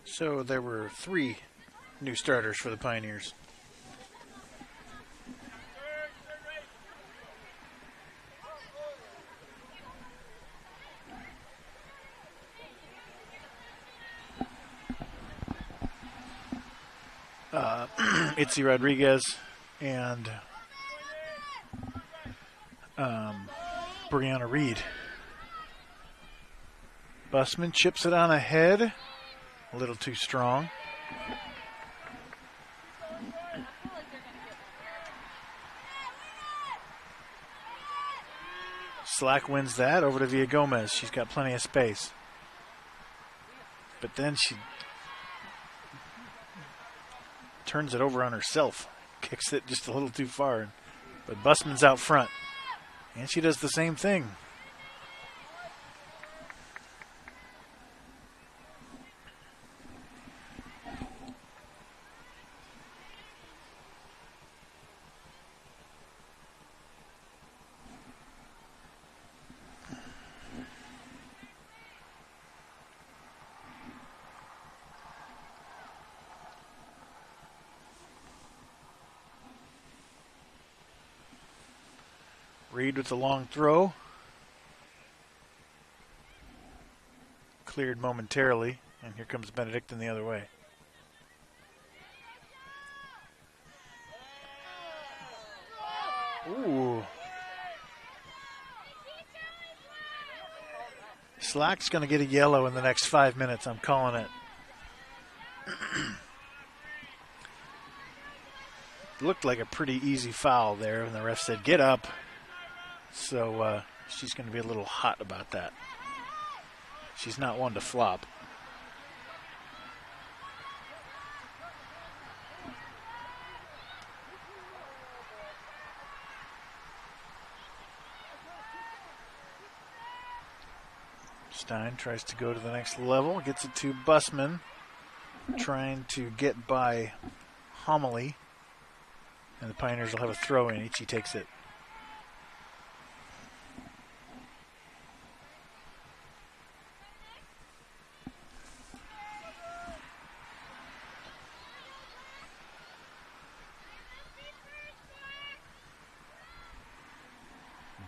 So there were 3 new starters for the Pioneers. Itzy Rodriguez and Brianna Reed. Busman chips it on ahead. A little too strong. Slack wins that over to Villa Gomez. She's got plenty of space. But then she turns it over on herself. Kicks it just a little too far. But Busman's out front. And she does the same thing. Reed with the long throw. Cleared momentarily, and here comes Benedictine the other way. Ooh. Slack's going to get a yellow in the next 5 minutes. I'm calling it. Looked like a pretty easy foul there, and the ref said, get up. So she's going to be a little hot about that. She's not one to flop. Stein tries to go to the next level, gets it to Busman, trying to get by Homily. And the Pioneers will have a throw in. Ichi takes it.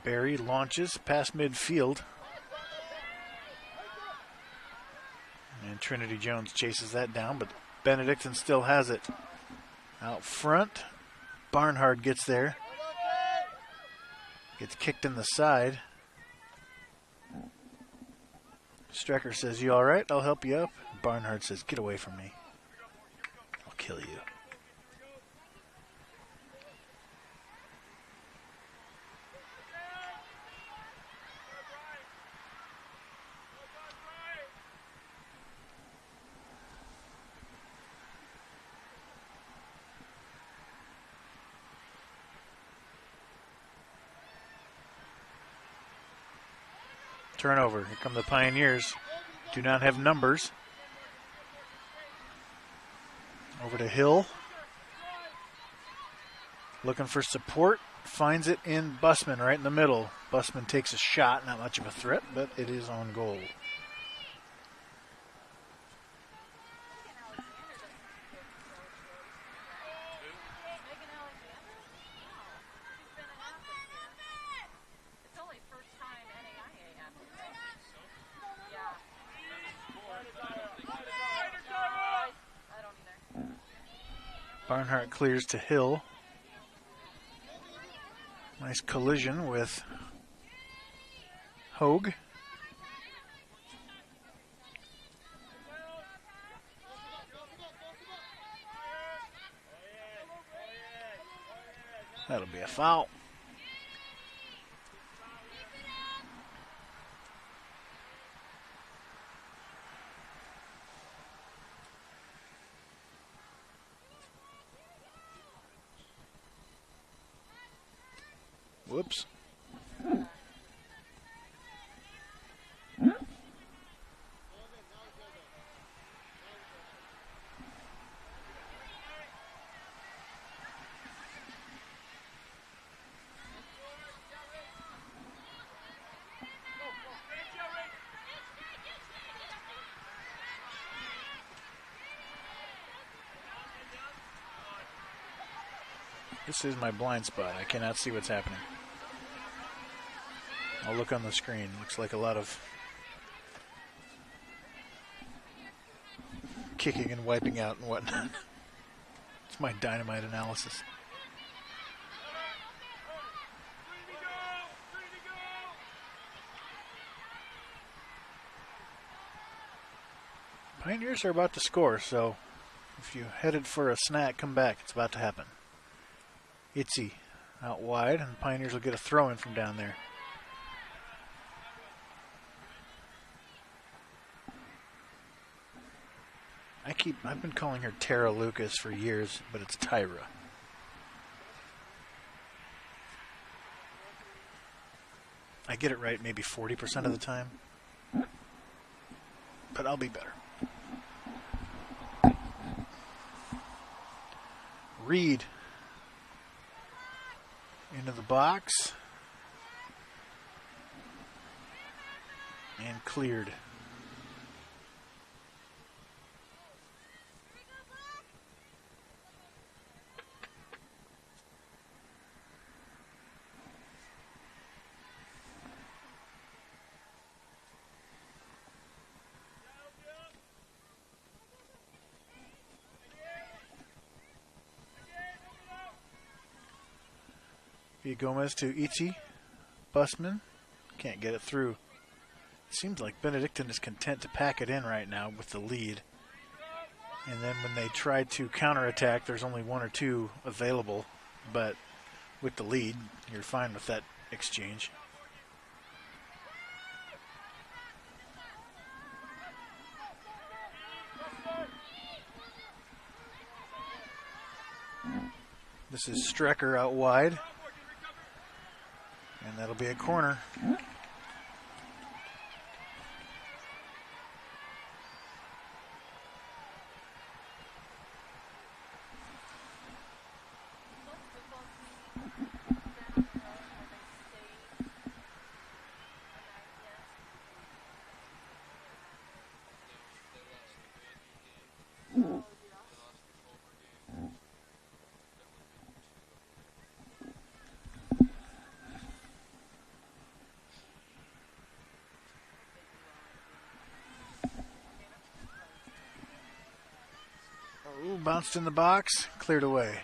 Barry launches past midfield. And Trinity Jones chases that down, but Benedictine still has it. Out front, Barnhard gets there. Gets kicked in the side. Strecker says, you all right? I'll help you up. Barnhard says, get away from me. I'll kill you. Turnover. Here come the Pioneers. Do not have numbers. Over to Hill. Looking for support. Finds it in Busman right in the middle. Busman takes a shot. Not much of a threat, but it is on goal. Barnhart clears to Hill. Nice collision with Hogue. That'll be a foul. Whoops. This is my blind spot. I cannot see what's happening. I'll look on the screen. Looks like a lot of kicking and wiping out and whatnot. It's my dynamite analysis. Pioneers are about to score, so if you headed for a snack, come back. It's about to happen. Itzy out wide, and the Pioneers will get a throw-in from down there. I've been calling her Tara Lucas for years, but it's Tyra. I get it right maybe 40% of the time, but I'll be better. Reed into the box and cleared. Gomez to Ichi. Busman can't get it through. It seems like Benedictine is content to pack it in right now with the lead. And then when they try to counterattack, there's only one or two available. But with the lead, you're fine with that exchange. This is Strecker out wide. And that'll be a corner. Ooh, bounced in the box, cleared away.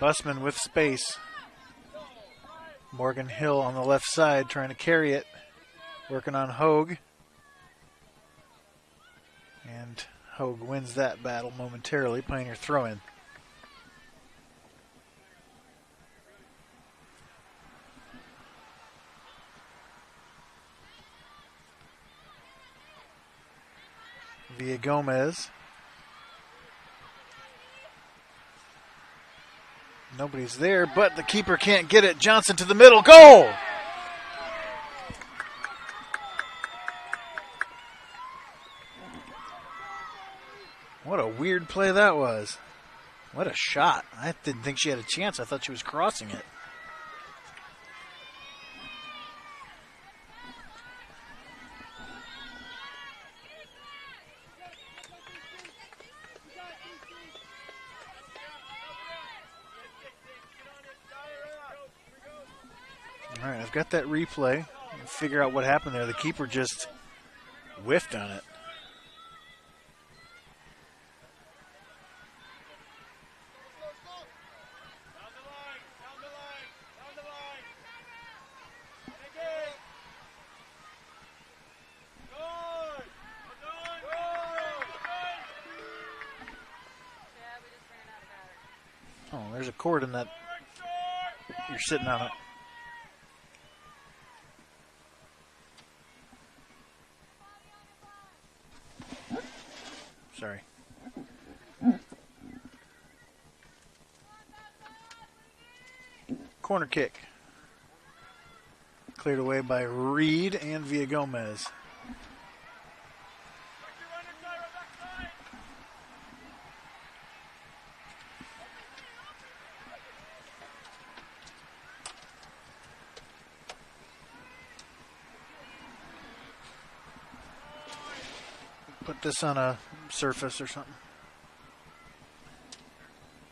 Busman with space. Morgan Hill on the left side trying to carry it. Working on Hogue. And Hogue wins that battle momentarily. Pioneer throw-in. Via Gomez. Nobody's there, but the keeper can't get it. Johnson to the middle. Goal! What a weird play that was. What a shot. I didn't think she had a chance. I thought she was crossing it. All right, I've got that replay. Figure out what happened there. The keeper just whiffed on it. There's a cord in that. You're sitting on it. Sorry. Corner kick. Cleared away by Reed and Villagomez. Put this on a surface or something.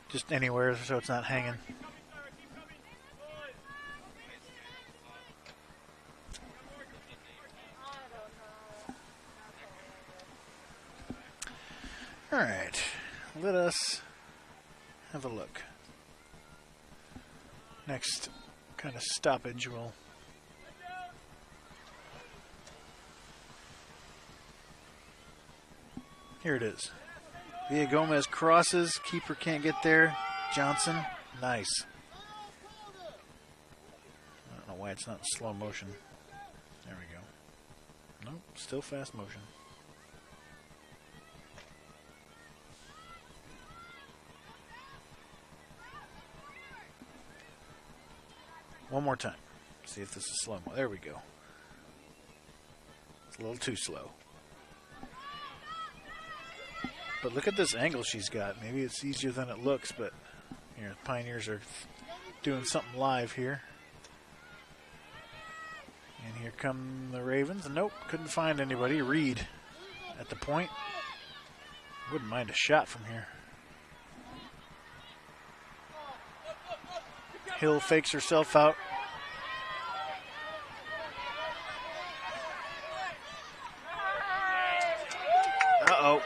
Just anywhere so it's not hanging. All right, let us have a look. Next kind of stoppage will here it is. Villagomez crosses, keeper can't get there. Johnson, nice. I don't know why it's not in slow motion. There we go. Nope, still fast motion. One more time. See if this is slow mo. There we go. It's a little too slow. But look at this angle she's got. Maybe it's easier than it looks, but here, the Pioneers are doing something live here. And here come the Ravens. Nope, couldn't find anybody. Reed at the point. Wouldn't mind a shot from here. Hill fakes herself out. Uh-oh.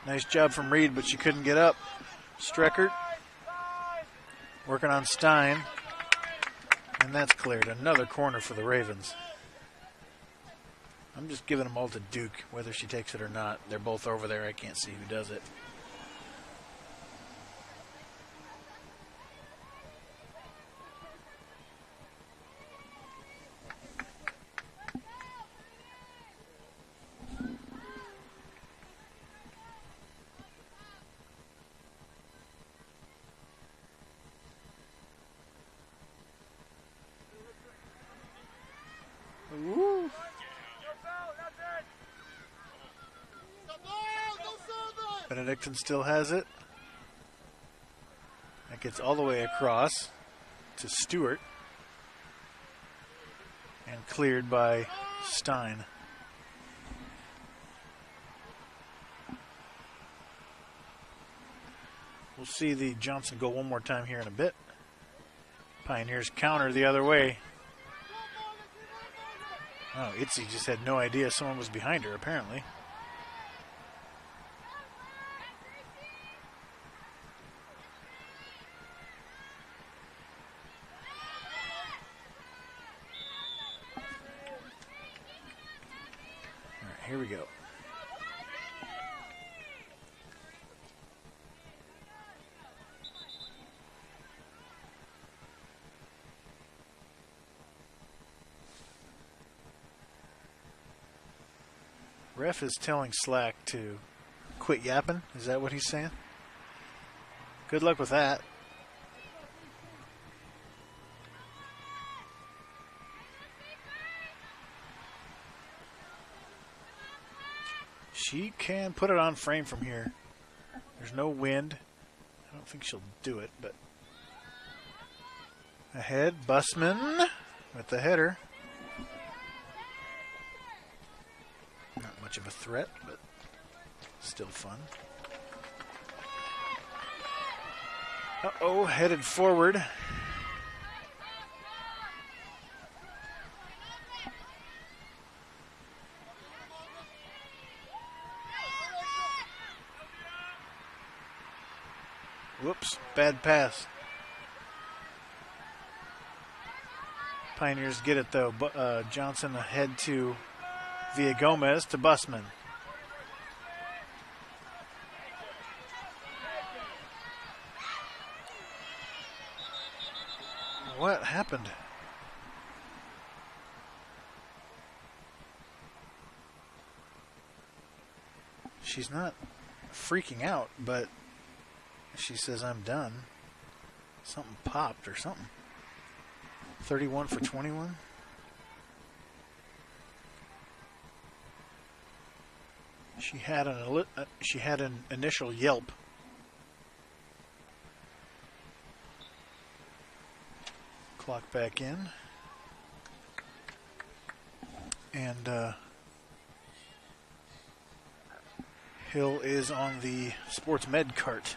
Nice job from Reed, but she couldn't get up. Streckert working on Stein. And that's cleared. Another corner for the Ravens. I'm just giving them all to Duke, whether she takes it or not. They're both over there. I can't see who does it. Ooh. Benedictine still has it. That gets all the way across to Stewart. And cleared by Stein. We'll see the Johnson go one more time here in a bit. Pioneers counter the other way. Oh, Itzy just had no idea someone was behind her, apparently. All right, here we go. Ref is telling Slack to quit yapping. Is that what he's saying? Good luck with that. She can put it on frame from here. There's no wind. I don't think she'll do it, but ahead, Busman with the header. Not much of a threat, but still fun. Uh-oh, headed forward. Whoops, bad pass. Pioneers get it though. Johnson ahead to Villagomez to Busman. What happened? She's not freaking out, but she says, I'm done. Something popped or something. 31 for 21. She had an initial yelp. Clock back in. And Hill is on the sports med cart.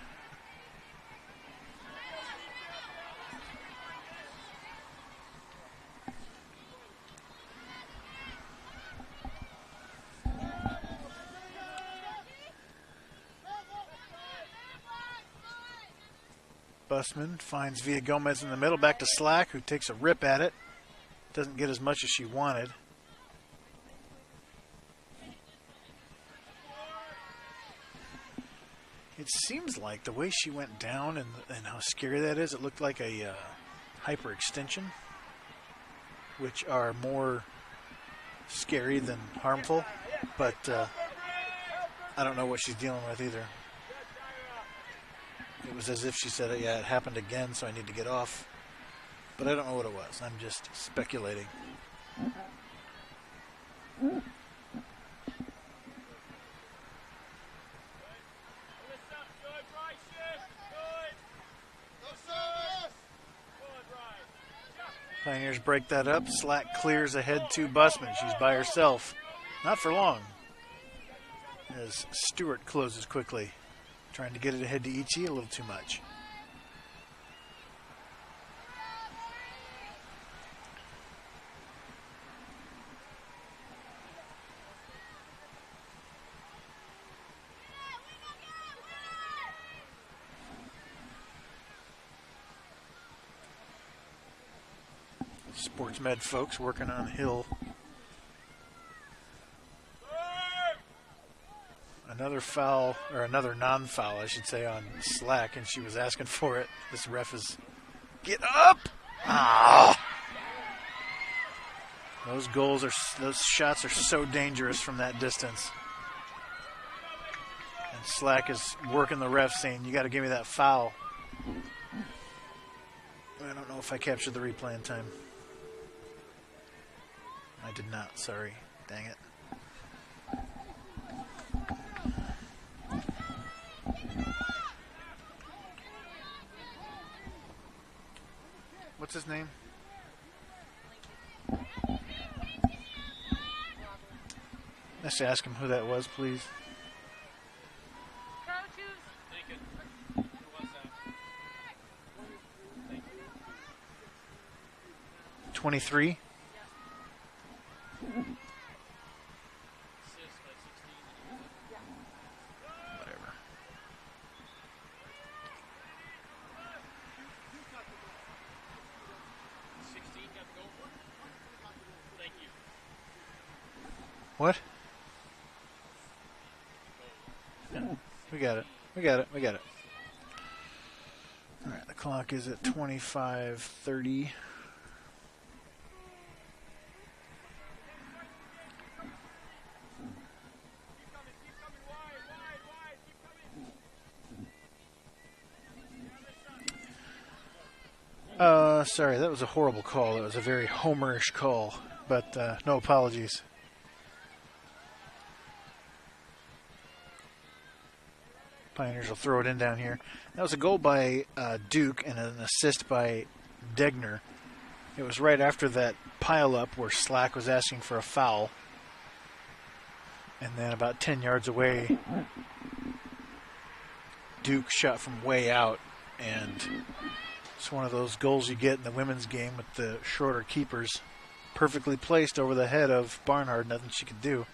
Busman finds Villa Gomez in the middle, back to Slack, who takes a rip at it. Doesn't get as much as she wanted. It seems like the way she went down and how scary that is, it looked like a hyperextension, which are more scary than harmful, but I don't know what she's dealing with either. It was as if she said, yeah, it happened again, so I need to get off. But I don't know what it was. I'm just speculating. Pioneers break that up. Slack clears ahead to Busman. She's by herself. Not for long. As Stewart closes quickly. Trying to get it ahead to Ichi, a little too much. Sports med folks working on Hill. Another foul, or another non-foul, I should say, on Slack, and she was asking for it. This ref is, get up! Ah! Those shots are so dangerous from that distance. And Slack is working the ref, saying, you got to give me that foul. I don't know if I captured the replay in time. I did not, sorry. Dang it. What's his name? Let's ask him who that was, please. Coaches. 23. Whatever. What? Yeah, we got it. We got it. We got it. All right, the clock is at 25:30. Sorry, that was a horrible call. That was a very homerish call, but no apologies. Pioneers will throw it in down here. That was a goal by Duke and an assist by Degner. It was right after that pile-up where Slack was asking for a foul. And then about 10 yards away, Duke shot from way out, and it's one of those goals you get in the women's game with the shorter keepers. Perfectly placed over the head of Barnhard, nothing she could do.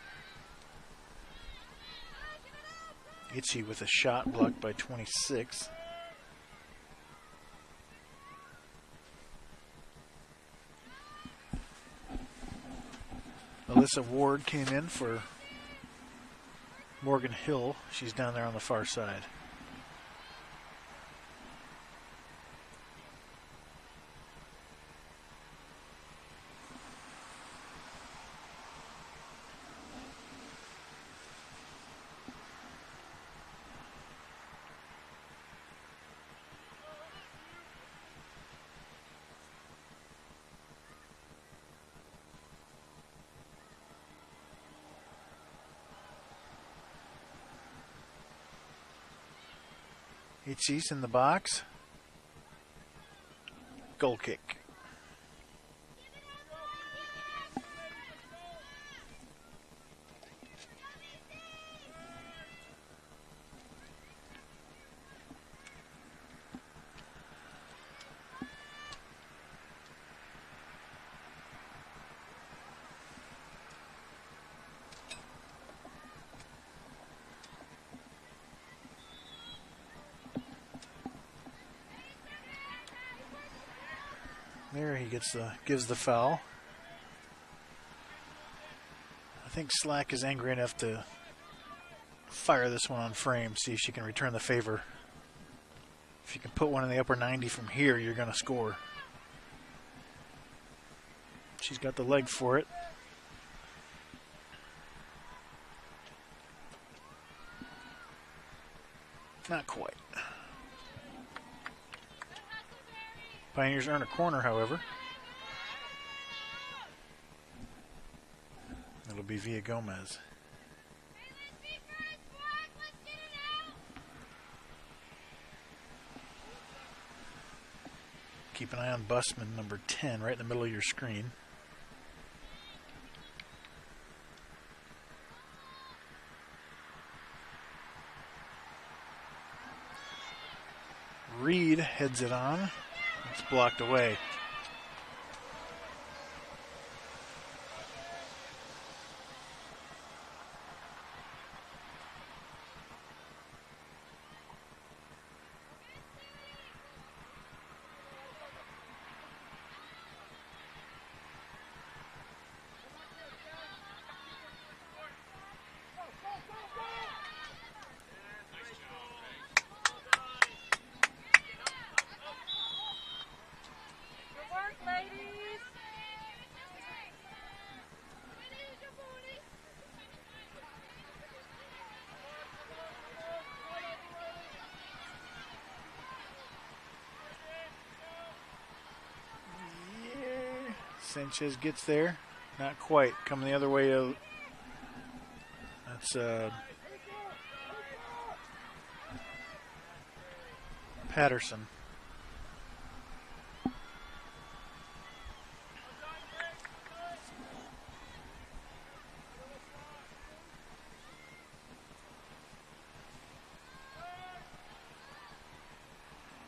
Itchy with a shot blocked by 26. Alyssa Ward came in for Morgan Hill. She's down there on the far side. Itchy's in the box. Goal kick. There he gives the foul. I think Slack is angry enough to fire this one on frame, see if she can return the favor. If you can put one in the upper 90 from here, you're going to score. She's got the leg for it. Not quite. Pioneers earn a corner, however. It'll be via Gomez. Keep an eye on Busman, number 10, right in the middle of your screen. Reed heads it on. It's blocked away. Sanchez gets there. Not quite. Coming the other way. That's Patterson.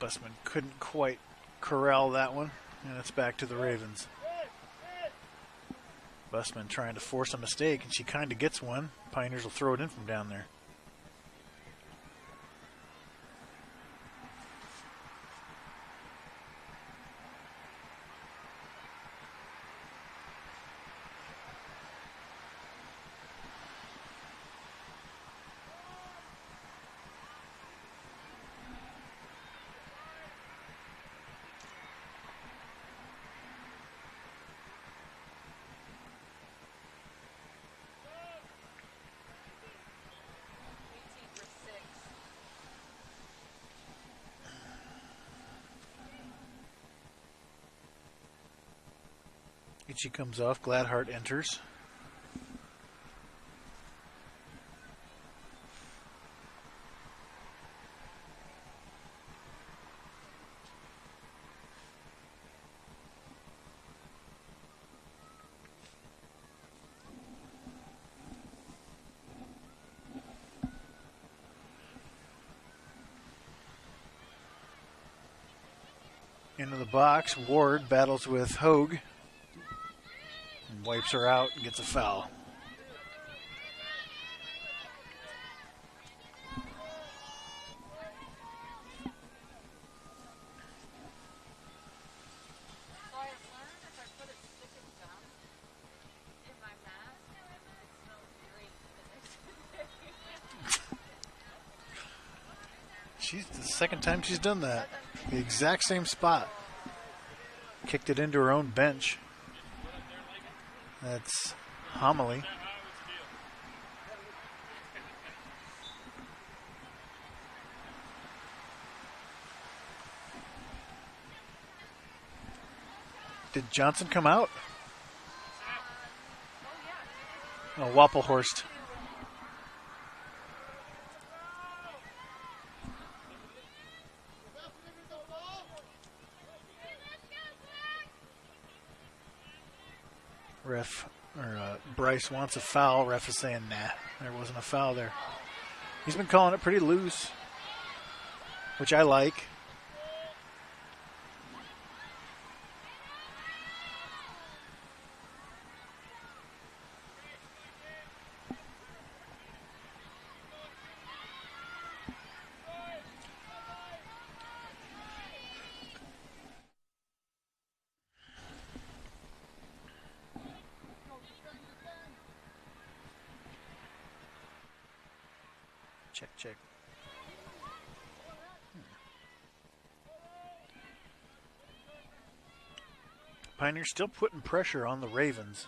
Busman couldn't quite corral that one, and it's back to the Ravens. Busman trying to force a mistake, and she kind of gets one. Pioneers will throw it in from down there. She comes off. Gladhart enters. Into the box. Ward battles with Hogue. Wipes her out and gets a foul. She's the second time she's done that. The exact same spot. Kicked it into her own bench. That's Homily. Did Johnson come out? Oh, Wappelhorst. Ref, or Bryce wants a foul. Ref is saying, nah, there wasn't a foul there. He's been calling it pretty loose, which I like. Check. Pioneers still putting pressure on the Ravens.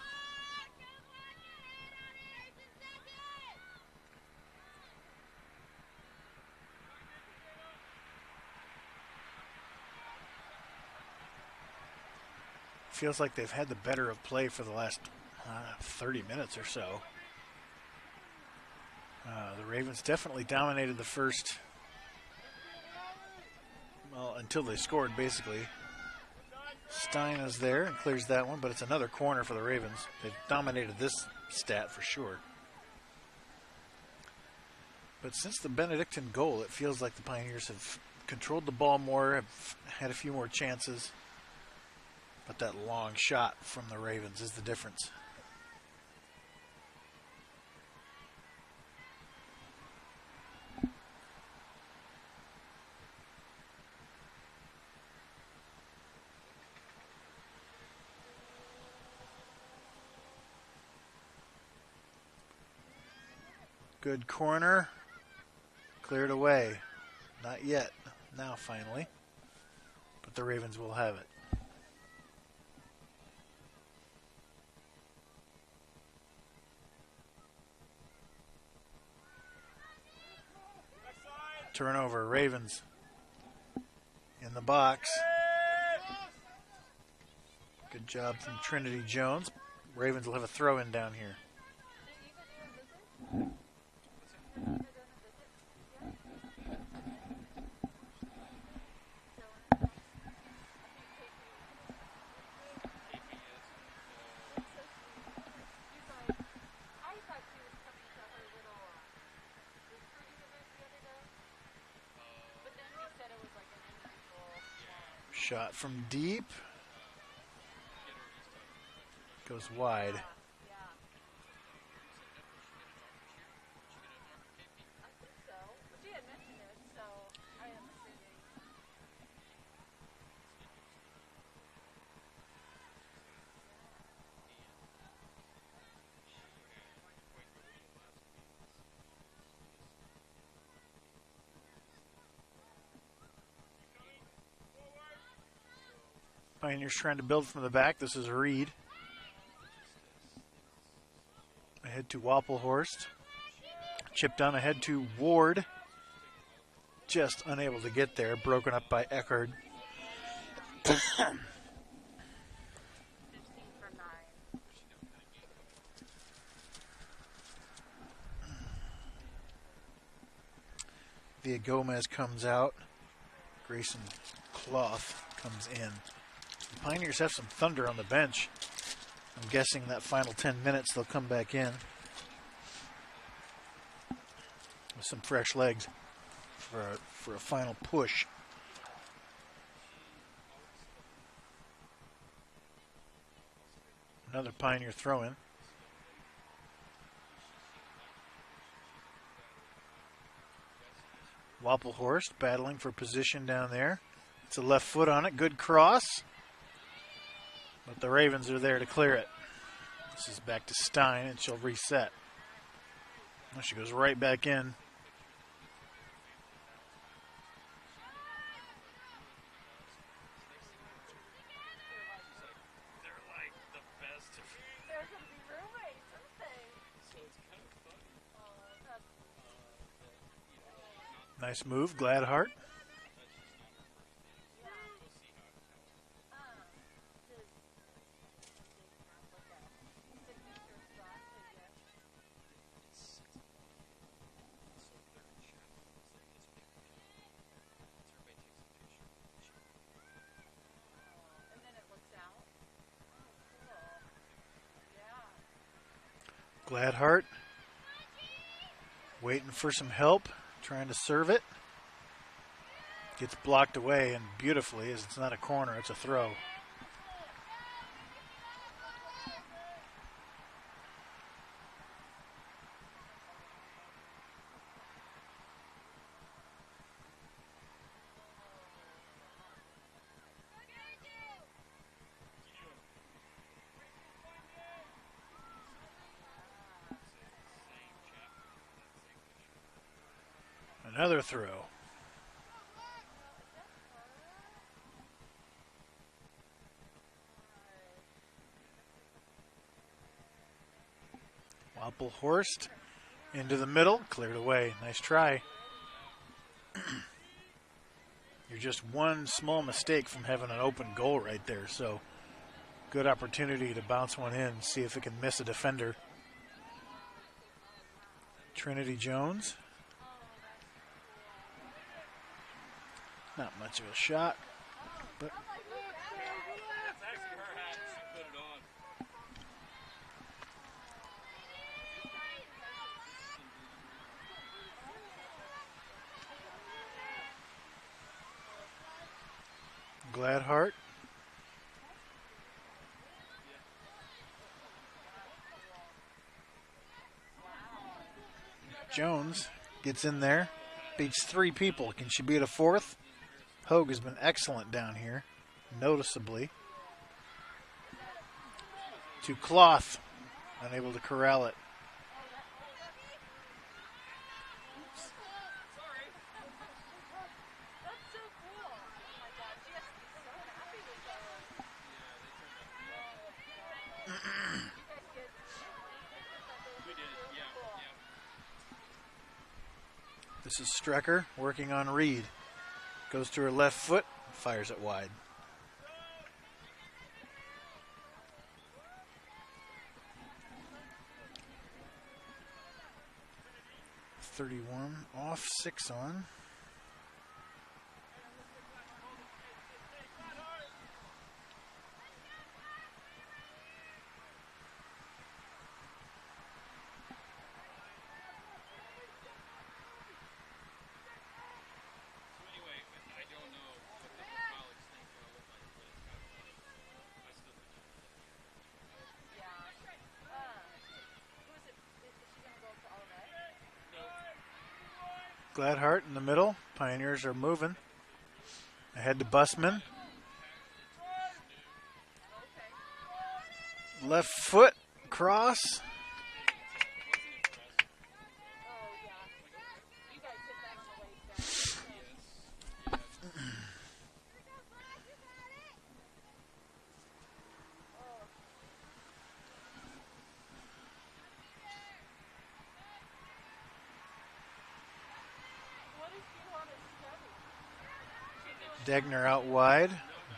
Feels like they've had the better of play for the last 30 minutes or so. The Ravens definitely dominated the first, well, until they scored, basically. Stein is there and clears that one, but it's another corner for the Ravens. They've dominated this stat for sure. But since the Benedictine goal, it feels like the Pioneers have controlled the ball more, have had a few more chances. But that long shot from the Ravens is the difference. Good corner. Cleared away. Not yet. Now finally. But the Ravens will have it. Turnover. Ravens in the box. Good job from Trinity Jones. Ravens will have a throw in down here. Shot from deep. Goes wide. Pioneers trying to build from the back. This is Reed. Ahead to Wappelhorst. Chipped on ahead to Ward. Just unable to get there. Broken up by Eckerd. Villa Gomez comes out. Grayson Cloth comes in. The Pioneers have some thunder on the bench. I'm guessing that final 10 minutes they'll come back in with some fresh legs for a final push. Another Pioneer throw-in. Wappelhorst battling for position down there. It's a left foot on it. Good cross. But the Ravens are there to clear it. This is back to Stein, and she'll reset. Now she goes right back in. Nice move, Gladhart. Gladhart waiting for some help, trying to serve it. Gets blocked away, and beautifully, as it's not a corner, it's a throw. Another throw. Wappelhorst into the middle, cleared away. Nice try. You're just one small mistake from having an open goal right there, so good opportunity to bounce one in, see if it can miss a defender. Trinity Jones. Not much of a shot, but Gladhart. Jones gets in there, beats three people. Can she beat a fourth? Hogue has been excellent down here, noticeably. To Cloth, unable to corral it. This is Strecker working on Reed. Goes to her left foot, fires it wide. .31 off, 6 on. Gladhart in the middle. Pioneers are moving. Ahead to Busman. Left foot, cross. Degner out wide,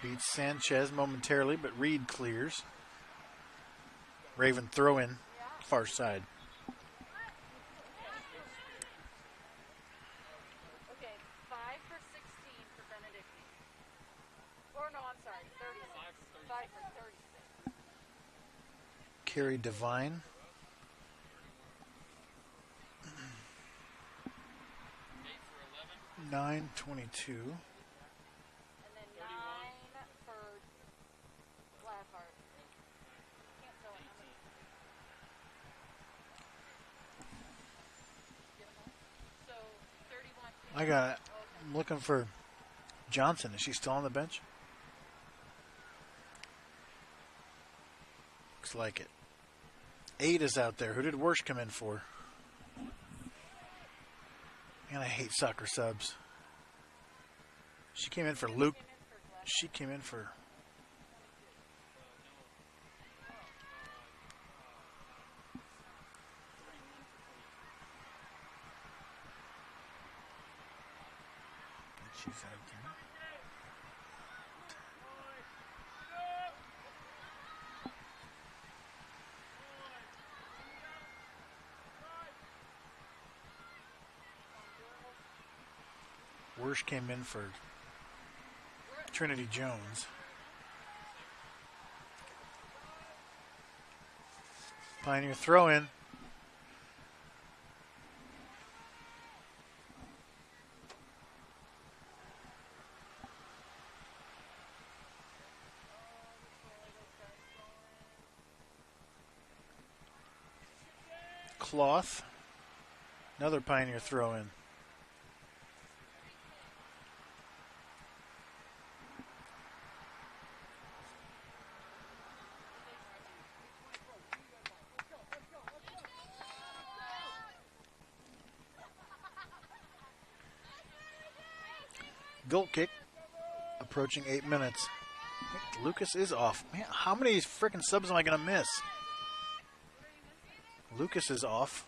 beats Sanchez momentarily, but Reed clears. Raven throw in, far side. Okay, 5 for 16 for Benedictine. Or no, I'm sorry, 36. 5 for 36. Carrie Devine. .922. I got it. I'm looking for Johnson. Is she still on the bench? Looks like it. 8 is out there. Who did Worsh come in for? Man, I hate soccer subs. She came in for Luke. She came in for... She's out there. Worsh came in for Trinity Jones. Pioneer throw in. Cloth. Another Pioneer throw in. Goal kick. Approaching 8 minutes. Lucas is off. Man, how many freaking subs am I going to miss? Lucas is off.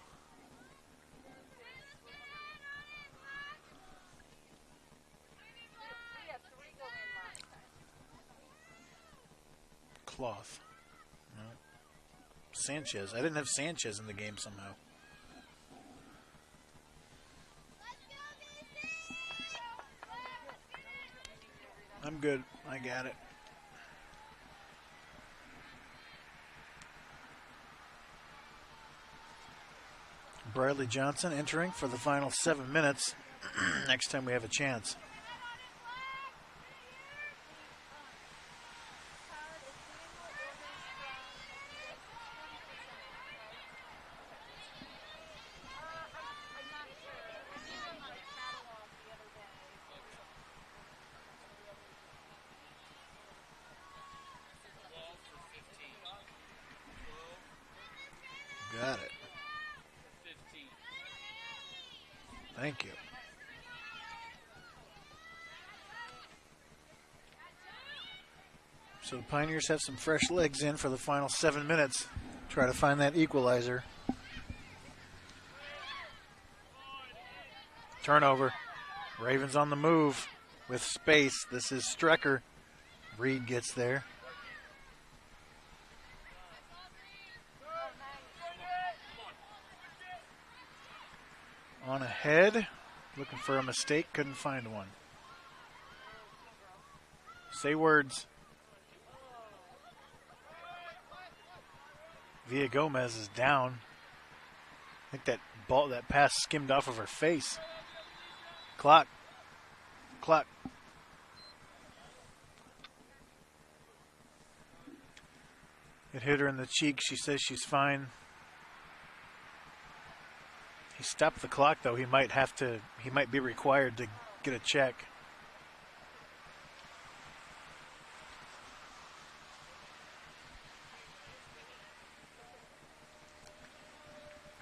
Cloth. No. Sanchez. I didn't have Sanchez in the game somehow. I'm good. I got it. Bradley Johnson entering for the final 7 minutes. Next time we have a chance. Got it. Thank you. So the Pioneers have some fresh legs in for the final 7 minutes. Try to find that equalizer. Turnover. Ravens on the move with space. This is Strecker. Reed gets there. On ahead, looking for a mistake, couldn't find one. Say words. Villa Gomez is down. I think that pass skimmed off of her face. Clock. It hit her in the cheek. She says she's fine. He stopped the clock, though. He might be required to get a check.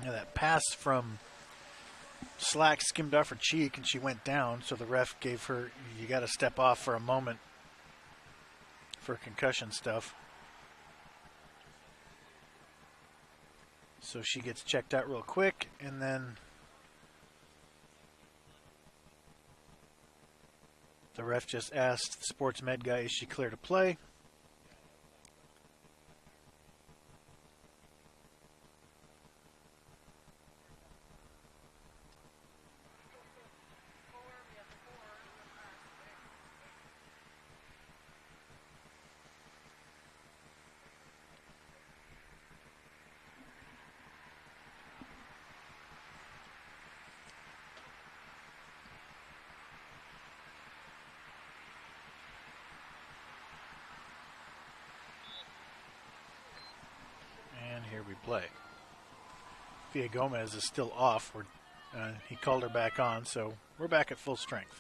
Now that pass from Slack skimmed off her cheek and she went down, so the ref gave her, you got to step off for a moment for concussion stuff. So she gets checked out real quick, and then the ref just asked the sports med guy, is she clear to play? Here we play. Villa Gomez is still off. He called her back on, so we're back at full strength.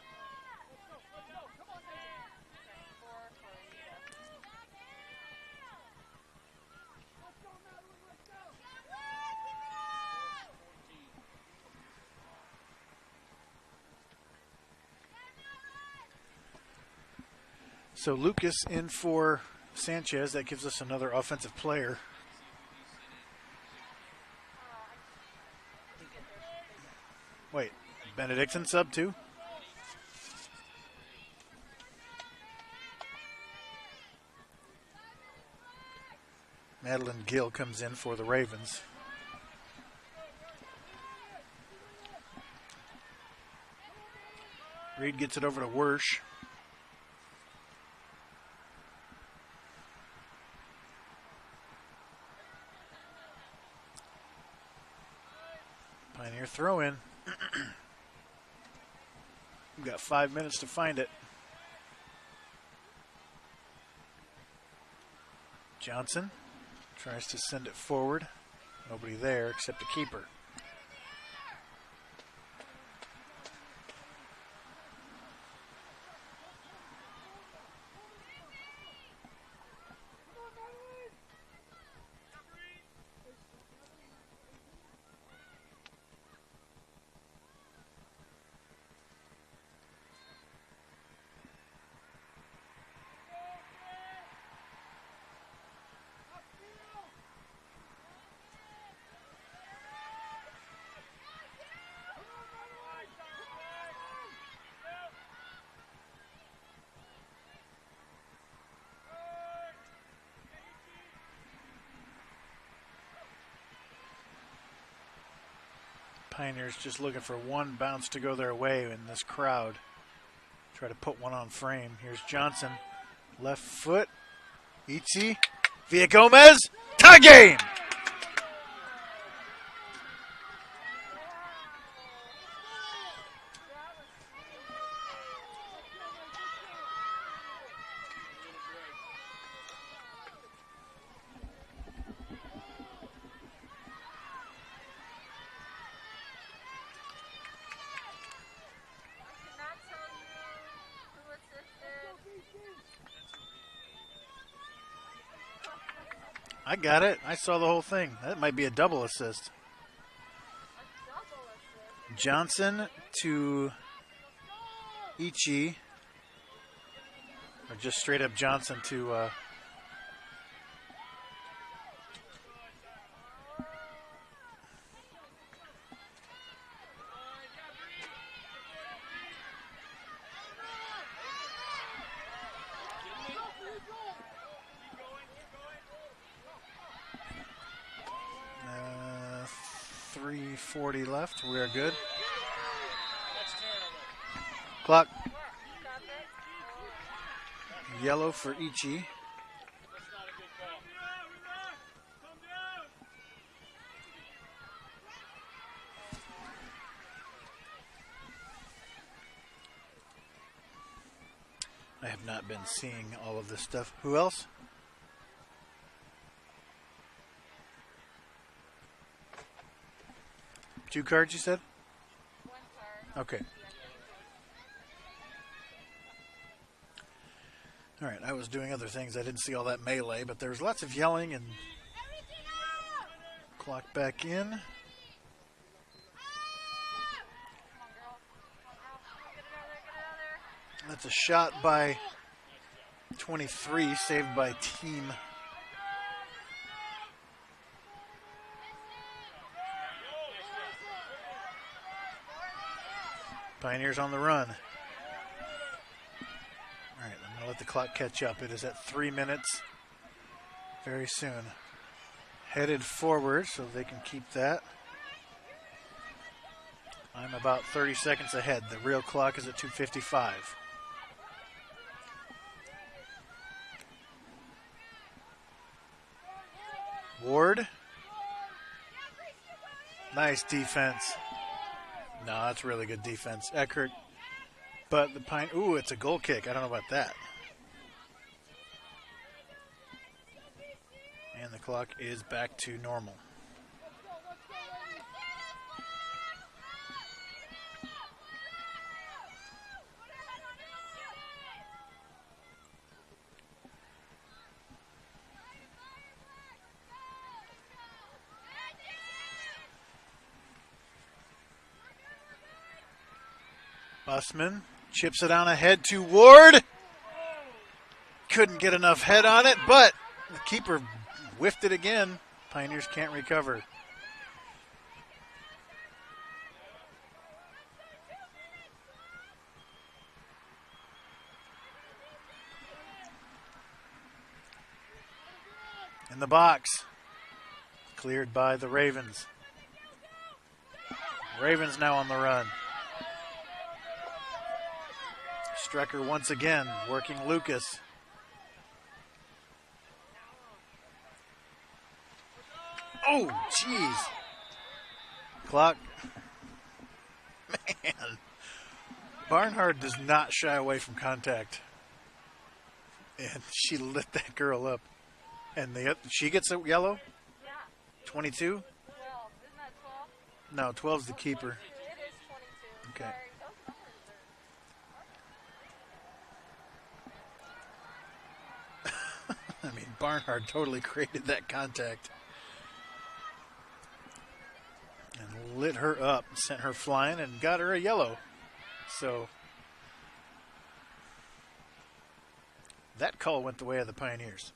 So Lucas in for Sanchez. That gives us another offensive player. Wait, Benedictine sub too? Madeline Gill comes in for the Ravens. Reed gets it over to Wersch. Pioneer throw in. We've got 5 minutes to find it. Johnson tries to send it forward. Nobody there except the keeper. Pioneers just looking for one bounce to go their way in this crowd. Try to put one on frame. Here's Johnson. Left foot. Ichi. Via Gomez. Tie game! I got it. I saw the whole thing. That might be a double assist. Johnson to Ichi. Or just straight up Johnson to... .340 left. We are good. Clock. Yellow for Ichi. I have not been seeing all of this stuff. Who else? Two cards, you said? One card. Okay. All right, I was doing other things. I didn't see all that melee, but there was lots of yelling and clock back in. That's a shot by 23, saved by team. Pioneers on the run. All right, I'm going to let the clock catch up. It is at 3 minutes very soon. Headed forward so they can keep that. I'm about 30 seconds ahead. The real clock is at 2:55. Ward. Nice defense. No, that's really good defense. Eckert. But the Pine. Ooh, it's a goal kick. I don't know about that. And the clock is back to normal. Busman chips it on ahead to Ward. Couldn't get enough head on it, but the keeper whiffed it again. Pioneers can't recover. In the box. Cleared by the Ravens. Ravens now on the run. Strecker once again working Lucas. Oh, jeez. Clock. Man. Barnhart does not shy away from contact. And she lit that girl up. And she gets a yellow? Yeah. 22? No, 12's the keeper. It is 22. Okay. Sorry. Those numbers are. I mean, Barnhart totally created that contact. And lit her up, sent her flying, and got her a yellow. So that call went the way of the Pioneers.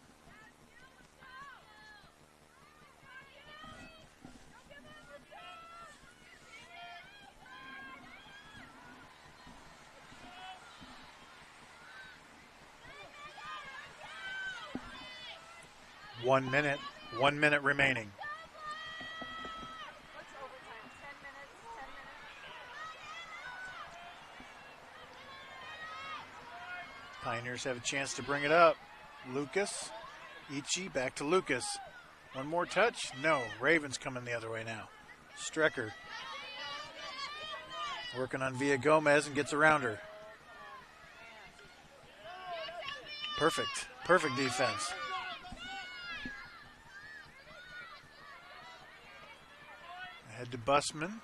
One minute remaining. What's overtime? 10 minutes? 10 minutes? Pioneers have a chance to bring it up. Lucas, Ichi, back to Lucas. One more touch? No. Ravens coming the other way now. Strecker working on Villa Gomez and gets around her. Perfect. Perfect defense. Ahead to Busman.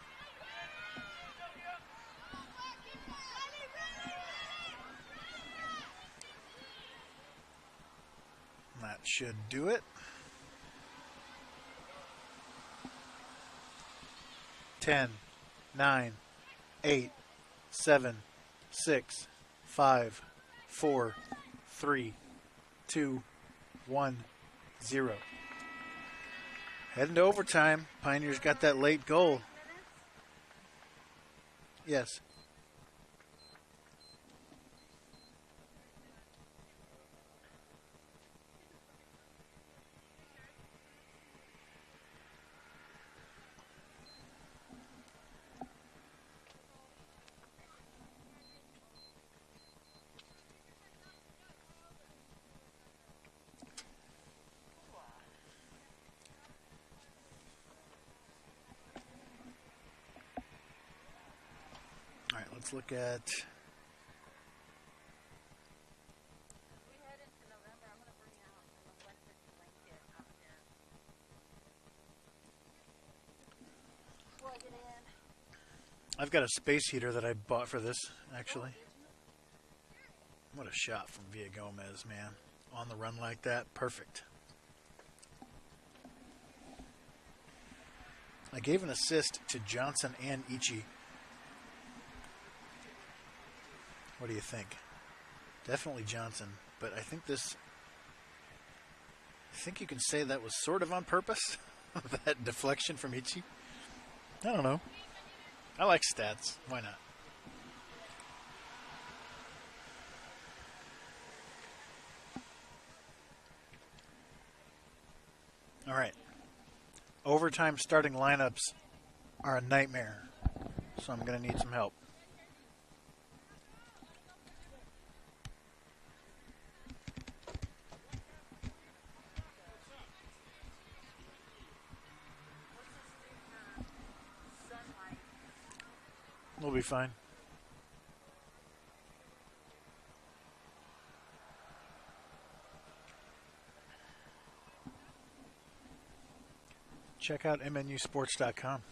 That should do it. 10, 9, 8, 7, 6, 5, 4, 3, 2, 1, 0. Heading to overtime. Pioneers got that late goal. Yes. All right, let's look at... We head into November. I'm going to bring out an electric blanket out here. Plug it in. I've got a space heater that I bought for this, actually. What a shot from Villa Gomez, man. On the run like that, perfect. I gave an assist to Johnson and Ichi. What do you think? Definitely Johnson, but I think you can say that was sort of on purpose, that deflection from Ichi. I don't know. I like stats. Why not? All right. Overtime starting lineups are a nightmare, so I'm going to need some help. We'll be fine. Check out MNUsports.com.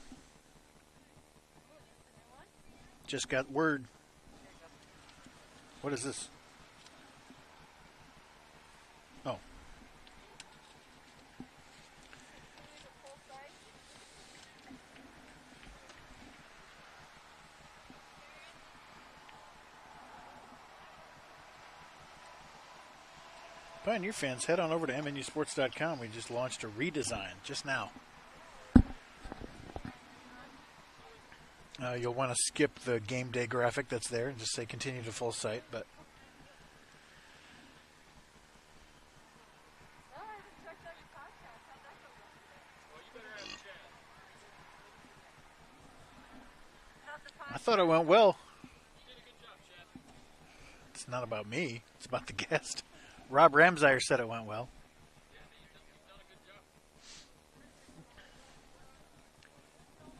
Just got word. What is this? Oh. Pioneer fans, head on over to MNUsports.com. We just launched a redesign just now. You'll want to skip the game day graphic that's there and just say continue to full site. But I thought it went well. It's not about me. It's about the guest. Rob Ramsire said it went well.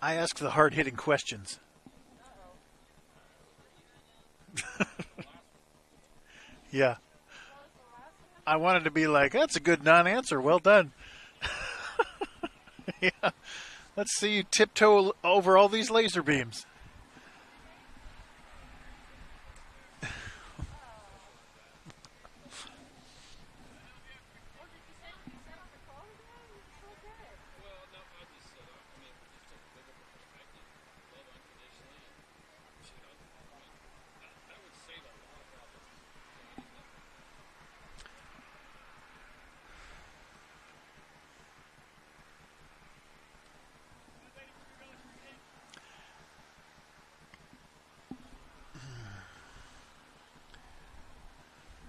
I ask the hard-hitting questions. Yeah. I wanted to be like, that's a good non-answer. Well done. Yeah. Let's see you tiptoe over all these laser beams.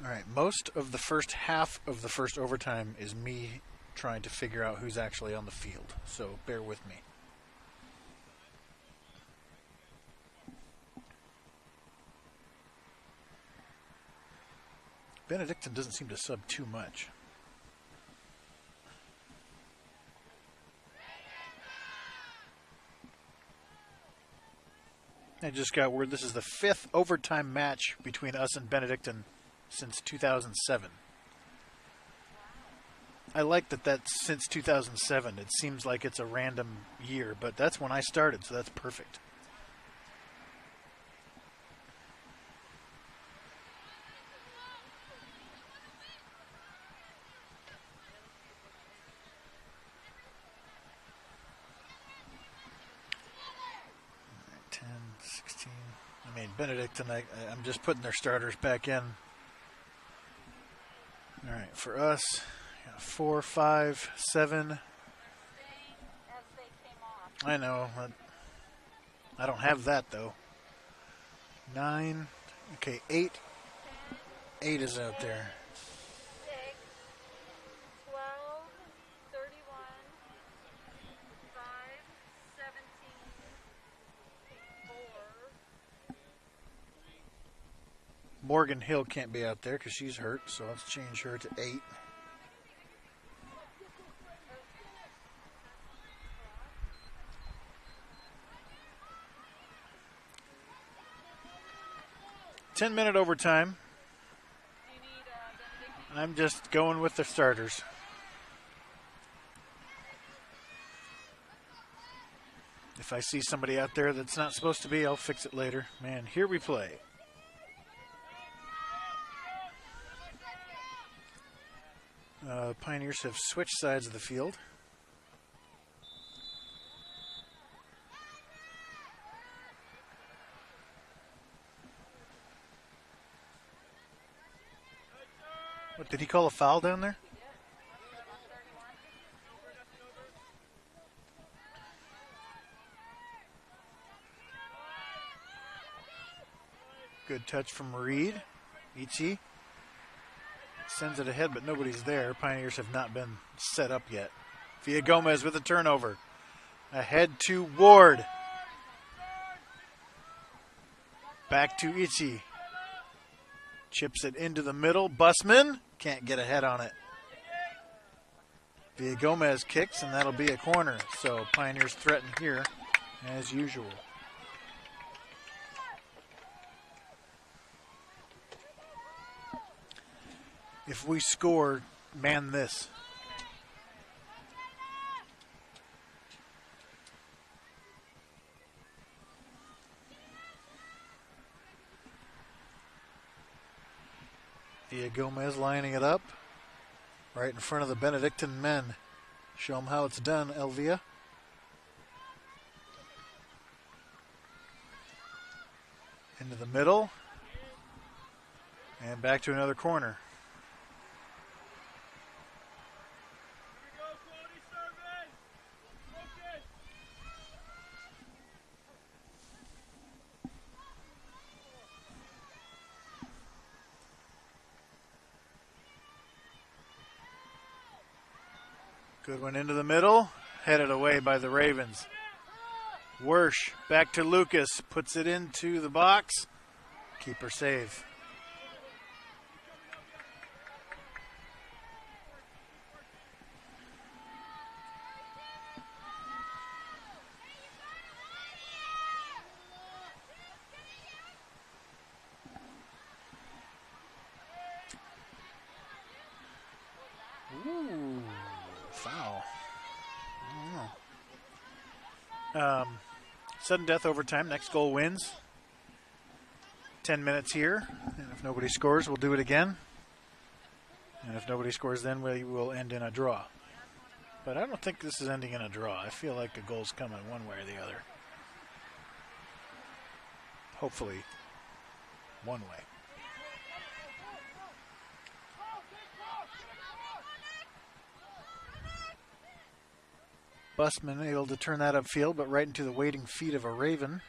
All right, most of the first half of the first overtime is me trying to figure out who's actually on the field, so bear with me. Benedictine doesn't seem to sub too much. I just got word this is the 5th overtime match between us and Benedictine since 2007. I like that that's since 2007. It seems like it's a random year, but that's when I started, so that's perfect. All right, 10, 16. I mean, Benedictine, I'm just putting their starters back in. All right, for us, 4, 5, 7. I know. I don't have that, though. 9. Okay, 8. 8 is out there. 6, 12, 31, 5, 17, 4. Morgan Hill can't be out there because she's hurt, so let's change her to 8. Ten-minute overtime. I'm just going with the starters. If I see somebody out there that's not supposed to be, I'll fix it later. Man, here we play. Pioneers have switched sides of the field. What, did he call a foul down there? Good touch from Reed. Ichi sends it ahead, but nobody's there. Pioneers have not been set up yet. Villa Gomez with a turnover. Ahead to Ward. Back to Ichi. Chips it into the middle. Busman can't get ahead on it. Villa Gomez kicks, and that'll be a corner. So Pioneers threaten here, as usual. If we score, man this. Villa Gomez lining it up right in front of the Benedictine men. Show them how it's done, Elvia. Into the middle. And back to another corner. Good one into the middle. Headed away by the Ravens. Wersch back to Lucas. Puts it into the box. Keeper save. Ooh, foul. I don't know. Sudden death overtime. Next goal wins. 10 minutes here. And if nobody scores, we'll do it again. And if nobody scores, then we will end in a draw. But I don't think this is ending in a draw. I feel like a goal's coming one way or the other. Hopefully, one way. Busman able to turn that upfield, but right into the waiting feet of a Raven.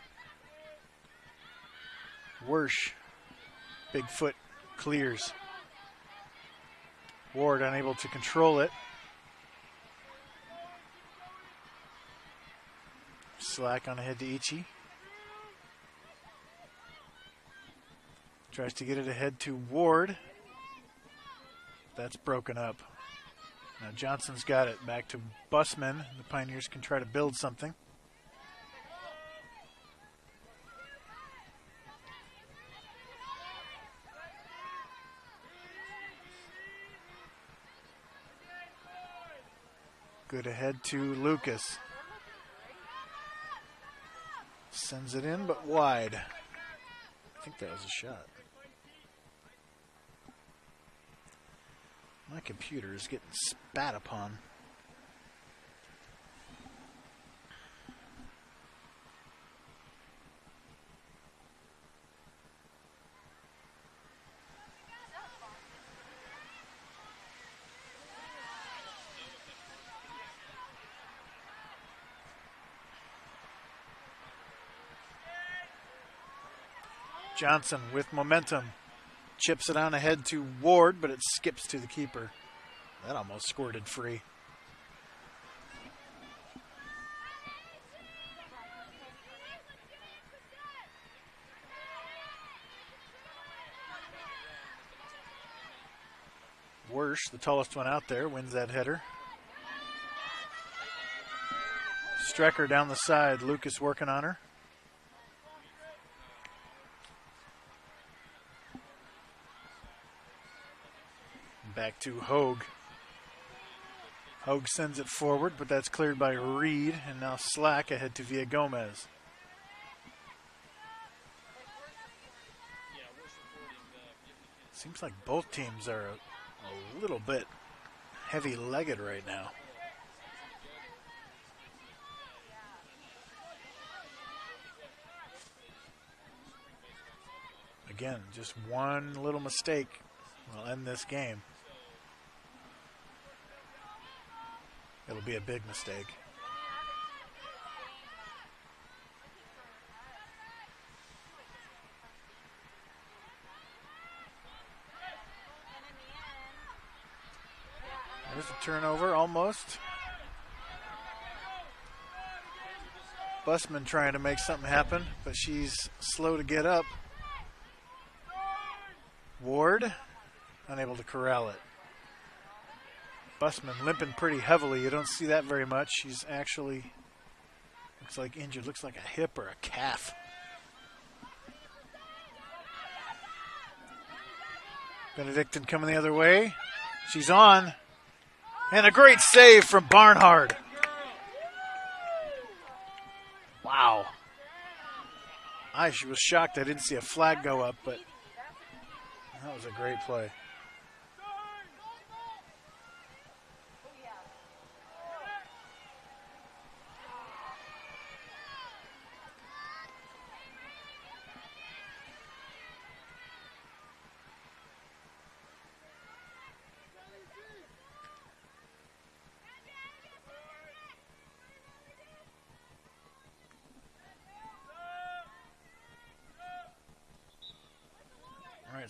Wersch, big foot, clears. Ward unable to control it. Slack on ahead to Ichi. Tries to get it ahead to Ward. That's broken up. Now Johnson's got it back to Busman. The Pioneers can try to build something. Good ahead to Lucas. Sends it in, but wide. I think that was a shot. My computer is getting spat upon. Johnson with momentum. Chips it on ahead to Ward, but it skips to the keeper. That almost squirted free. Wersch, the tallest one out there, wins that header. Strecker down the side. Lucas working on her. Back to Hogue. Hogue sends it forward, but that's cleared by Reed, and now Slack ahead to Villagomez. Seems like both teams are a little bit heavy-legged right now. Again, just one little mistake will end this game. It'll be a big mistake. There's a turnover, almost. Busman trying to make something happen, but she's slow to get up. Ward, unable to corral it. Busman limping pretty heavily. You don't see that very much. She's actually, looks like injured. Looks like a hip or a calf. Benedictine coming the other way. She's on. And a great save from Barnhard. Wow. I was shocked I didn't see a flag go up, but that was a great play.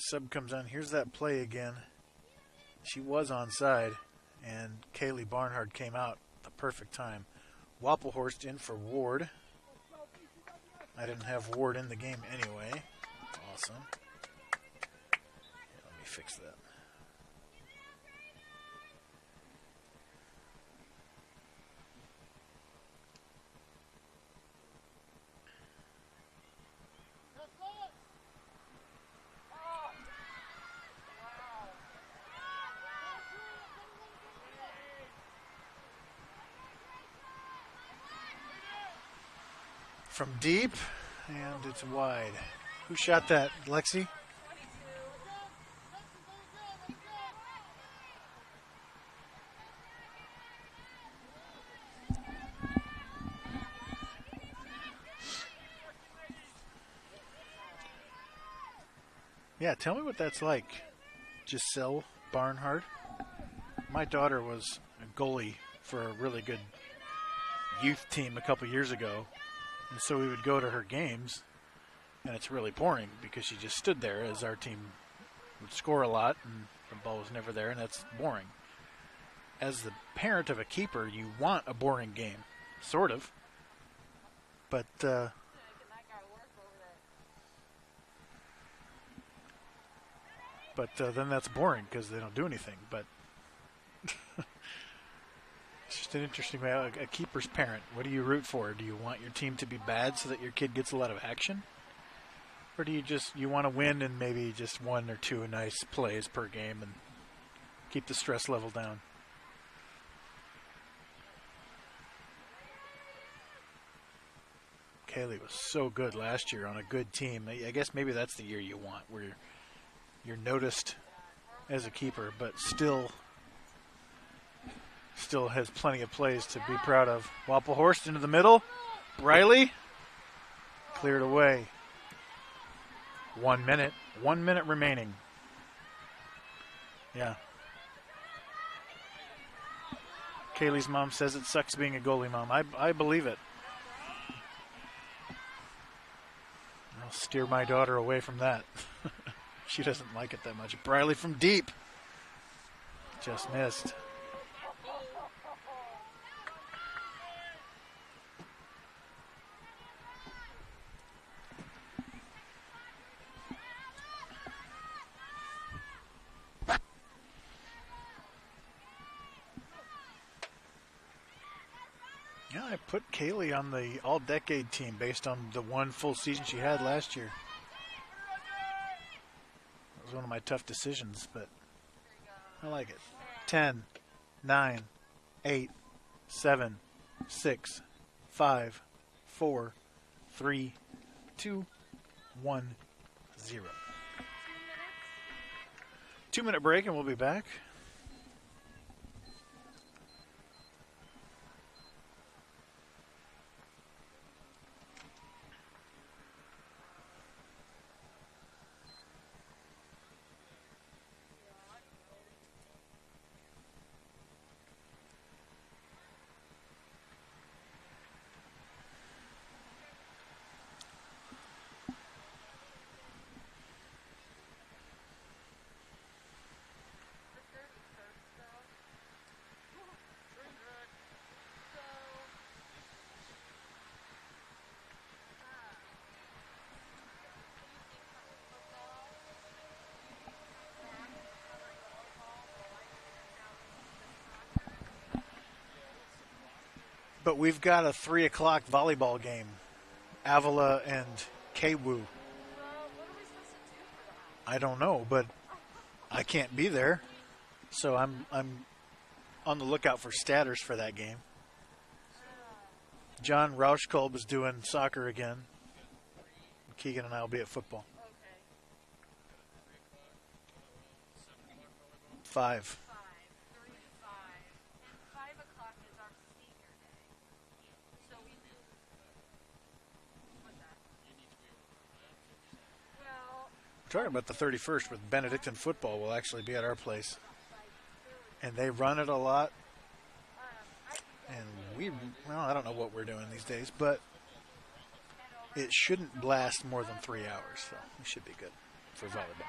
Sub comes on. Here's that play again. She was onside, and Kaylee Barnhard came out at the perfect time. Wappelhorst in for Ward. I didn't have Ward in the game anyway. Awesome. Let me fix that. from deep, and it's wide. Who shot that, Lexi? 22. Yeah, tell me what that's like, Giselle Barnhart. My daughter was a goalie for a really good youth team a couple years ago, and so we would go to her games, and it's really boring because she just stood there as our team would score a lot, and the ball was never there, and that's boring. As the parent of a keeper, you want a boring game, sort of, but then that's boring because they don't do anything. But it's just an interesting way. A keeper's parent, what do you root for? Do you want your team to be bad so that your kid gets a lot of action? Or do you want to win and maybe just one or two nice plays per game and keep the stress level down? Kaylee was so good last year on a good team. I guess maybe that's the year you want, where you're noticed as a keeper, but still has plenty of plays to be proud of. Wappelhorst into the middle. Riley cleared away. 1 minute. 1 minute remaining. Yeah. Kaylee's mom says it sucks being a goalie mom. I believe it. I'll steer my daughter away from that. She doesn't like it that much. Riley from deep. Just missed. Yeah, I put Kaylee on the all-decade team based on the one full season she had last year. That was one of my tough decisions, but I like it. 10, 9, 8, 7, 6, 5, 4, 3, 2, 1, 0. 2-minute break and we'll be back. But we've got a 3 o'clock volleyball game. Avila and Kwu. What are we supposed to do for that? I don't know, but I can't be there. So I'm on the lookout for statters for that game. John Rauschkolb is doing soccer again. Keegan and I will be at football. Okay. 5. 5, 3 to 5. And 5 o'clock is our senior day. So we do. What's that? Well, We're talking about the 31st with Benedictine football will actually be at our place. And they run it a lot. And I don't know what we're doing these days, but it shouldn't last more than 3 hours, so we should be good for volleyball.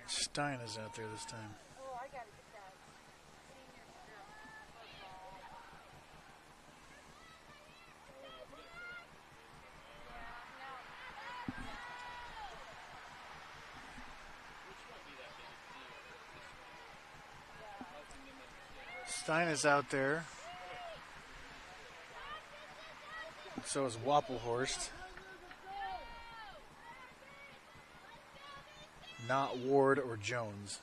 Stein is out there this time. oh, I gotta get Stein is out there. So is Wappelhorst. Not Ward or Jones.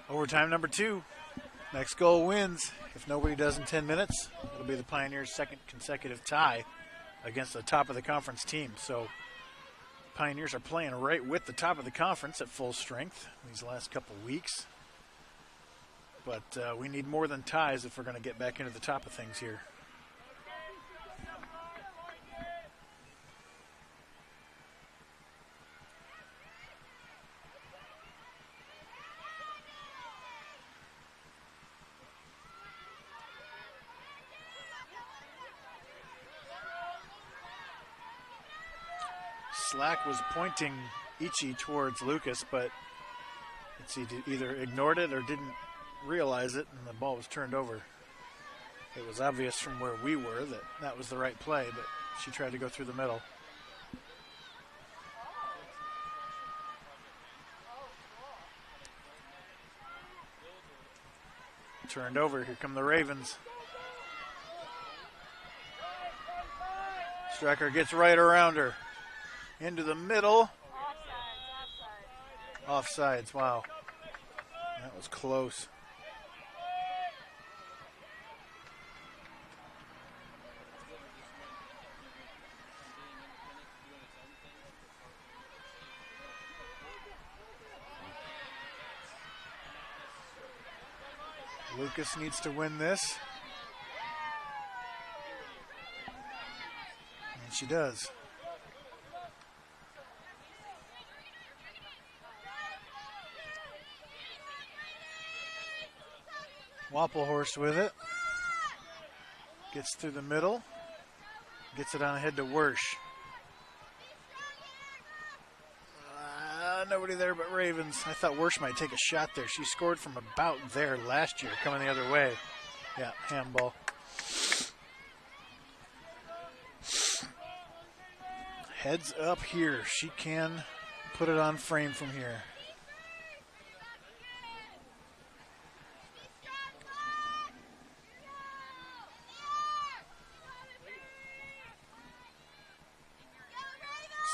Overtime number 2. Next goal wins. If nobody does in 10 minutes, it'll be the Pioneers' second consecutive tie against the top of the conference team. So Pioneers are playing right with the top of the conference at full strength these last couple weeks. But we need more than ties if we're going to get back into the top of things here. Slack was pointing Ichi towards Lucas, but he either ignored it or didn't realize it, and the ball was turned over. It was obvious from where we were that that was the right play, but she tried to go through the middle. Turned over. Here come the Ravens. Strecker gets right around her. Into the middle. Offsides, wow. That was close. Lucas needs to win this. And she does. Wappelhorst with it. Gets through the middle. Gets it on ahead to Wersch. Nobody there but Ravens. I thought Wersch might take a shot there. She scored from about there last year, coming the other way. Yeah, handball. Heads up here. She can put it on frame from here.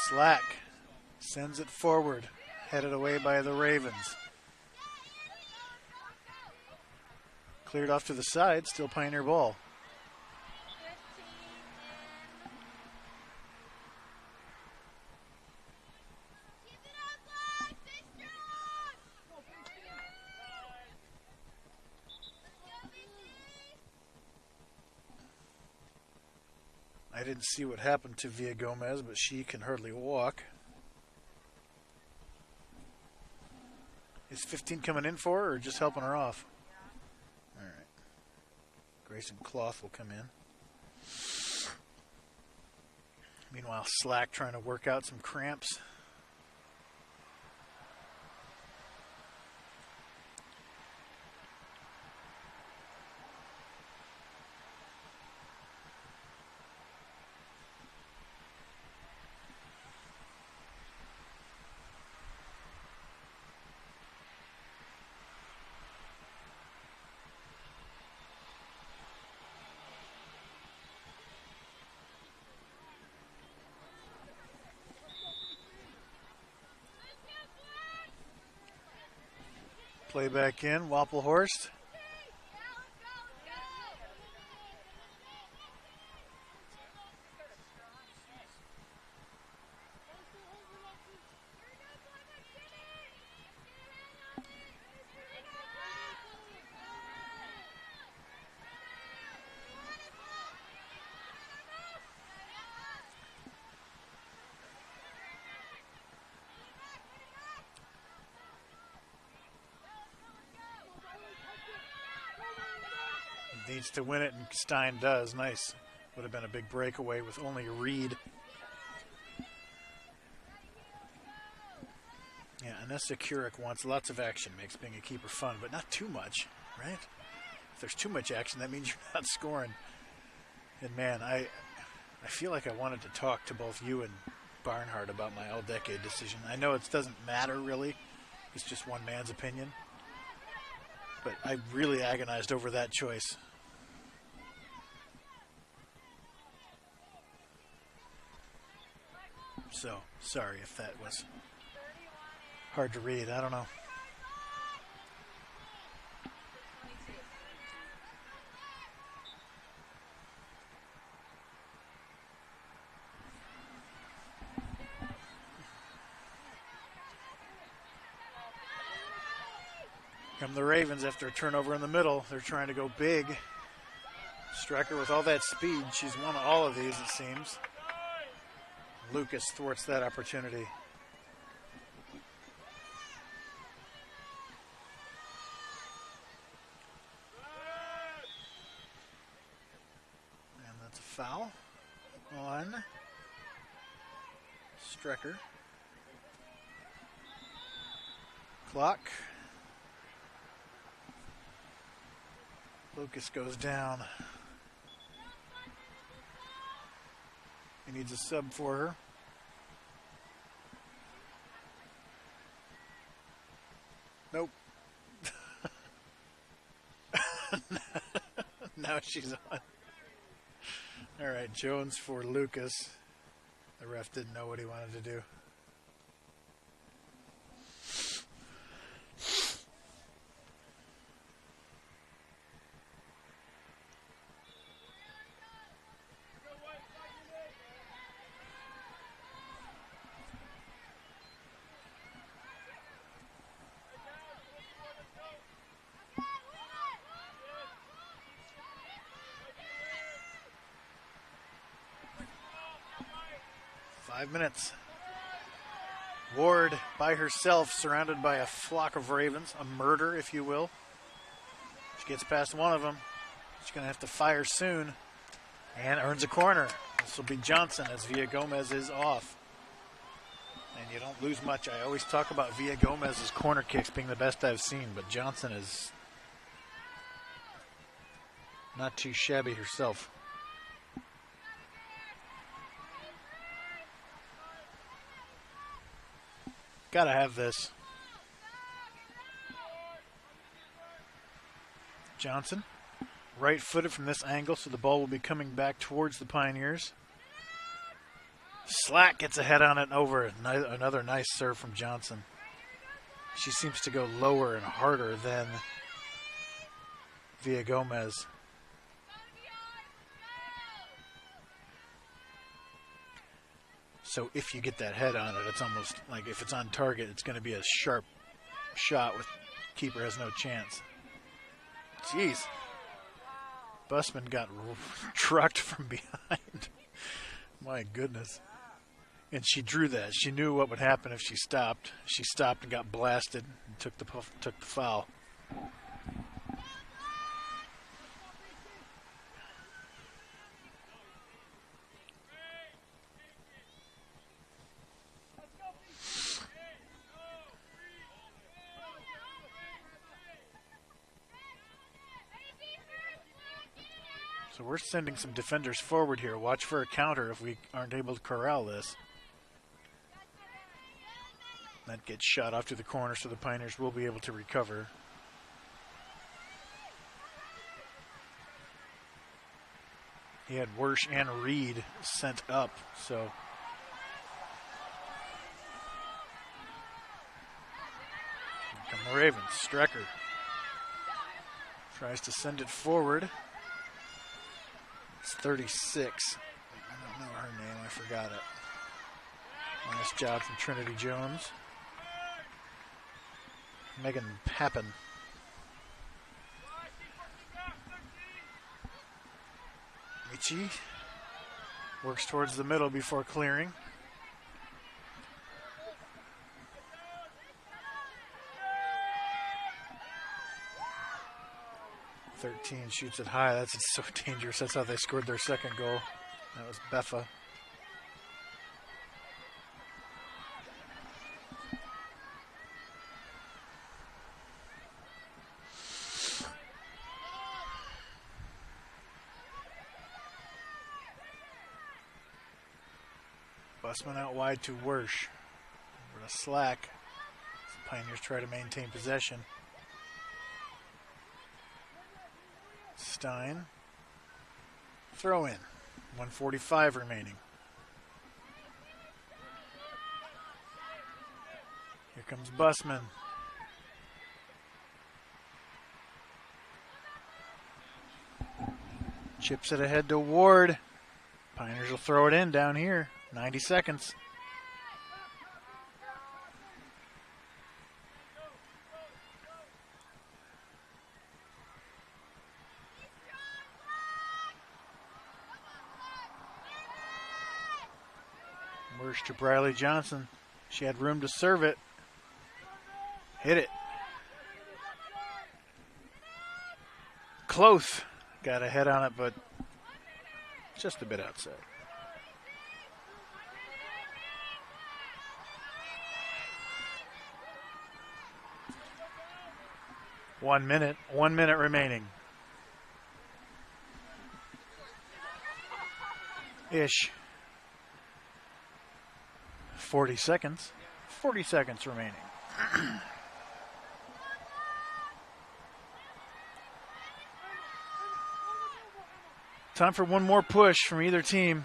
Slack sends it forward, headed away by the Ravens. Cleared off to the side, still Pioneer ball. I didn't see what happened to Villa Gomez, but she can hardly walk. Is 15 coming in for her or just helping her off? All right. Grayson Cloth will come in. Meanwhile, Slack trying to work out some cramps. Play back in, Wappelhorst. Needs to win it, and Stein does. Nice. Would have been a big breakaway with only Reed. Yeah, Anessa Kurek wants lots of action, makes being a keeper fun, but not too much, right? there's too much action, that means you're not scoring. And man, I feel like I wanted to talk to both you and Barnhart about my all-decade decision. I know it doesn't matter really. It's just one man's opinion. But I really agonized over that choice. So, sorry if that was hard to read. I don't know. Come the Ravens after a turnover in the middle. They're trying to go big. Striker with all that speed. She's won all of these, it seems. Lucas thwarts that opportunity. And that's a foul on Strecker. Clock. Lucas goes down. He needs a sub for her. Nope. Now she's on. All right, Jones for Lucas. The ref didn't know what he wanted to do. Minutes. Ward by herself, surrounded by a flock of Ravens, a murder, if you will. She gets past one of them. She's going to have to fire soon and earns a corner. This will be Johnson as Villa Gomez is off. And you don't lose much. I always talk about Villa Gomez's corner kicks being the best I've seen, but Johnson is not too shabby herself. Gotta have this. Johnson, right-footed from this angle, so the ball will be coming back towards the Pioneers. Slack gets a head on it and over. Another nice serve from Johnson. She seems to go lower and harder than Villa Gomez. So if you get that head on it, it's almost like if it's on target, it's going to be a sharp shot with keeper has no chance. Jeez. Busman got trucked from behind. My goodness. And she drew that. She knew what would happen if she stopped. She stopped and got blasted and took the foul. So we're sending some defenders forward here. Watch for a counter if we aren't able to corral this. That gets shot off to the corner, so the Pioneers will be able to recover. He had Wersch and Reed sent up, so. Here come the Ravens. Strecker tries to send it forward. It's 36. I don't know her name. I forgot it. Nice job from Trinity Jones. Megan Pappen. Michi works towards the middle before clearing. .13 shoots it high. That's so dangerous. That's how they scored their second goal. That was Beffa. Busman out wide to Wersch. Over to Slack. The Pioneers try to maintain possession. Stein. Throw in. 1:45 remaining. Here comes Busman. Chips it ahead to Ward. Pioneers will throw it in down here. 90 seconds. Where's to Briley Johnson? She had room to serve it. Hit it. Close. Got a head on it, but just a bit outside. One minute remaining. Ish. 40 seconds. 40 seconds remaining. Time for one more push from either team.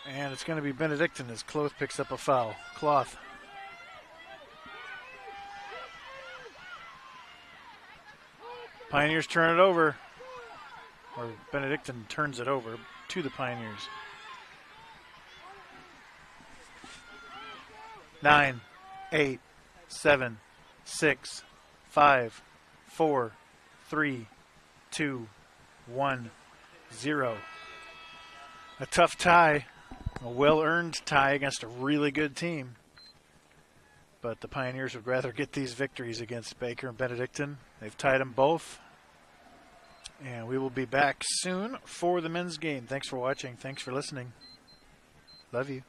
And it's going to be Benedictine as Cloth picks up a foul. Cloth. Pioneers turn it over. Or Benedictine turns it over to the Pioneers. 9, 8, 7, 6, 5, 4, 3, 2, 1, 0. A tough tie, a well-earned tie against a really good team. But the Pioneers would rather get these victories against Baker and Benedictine. They've tied them both. And we will be back soon for the men's game. Thanks for watching. Thanks for listening. Love you.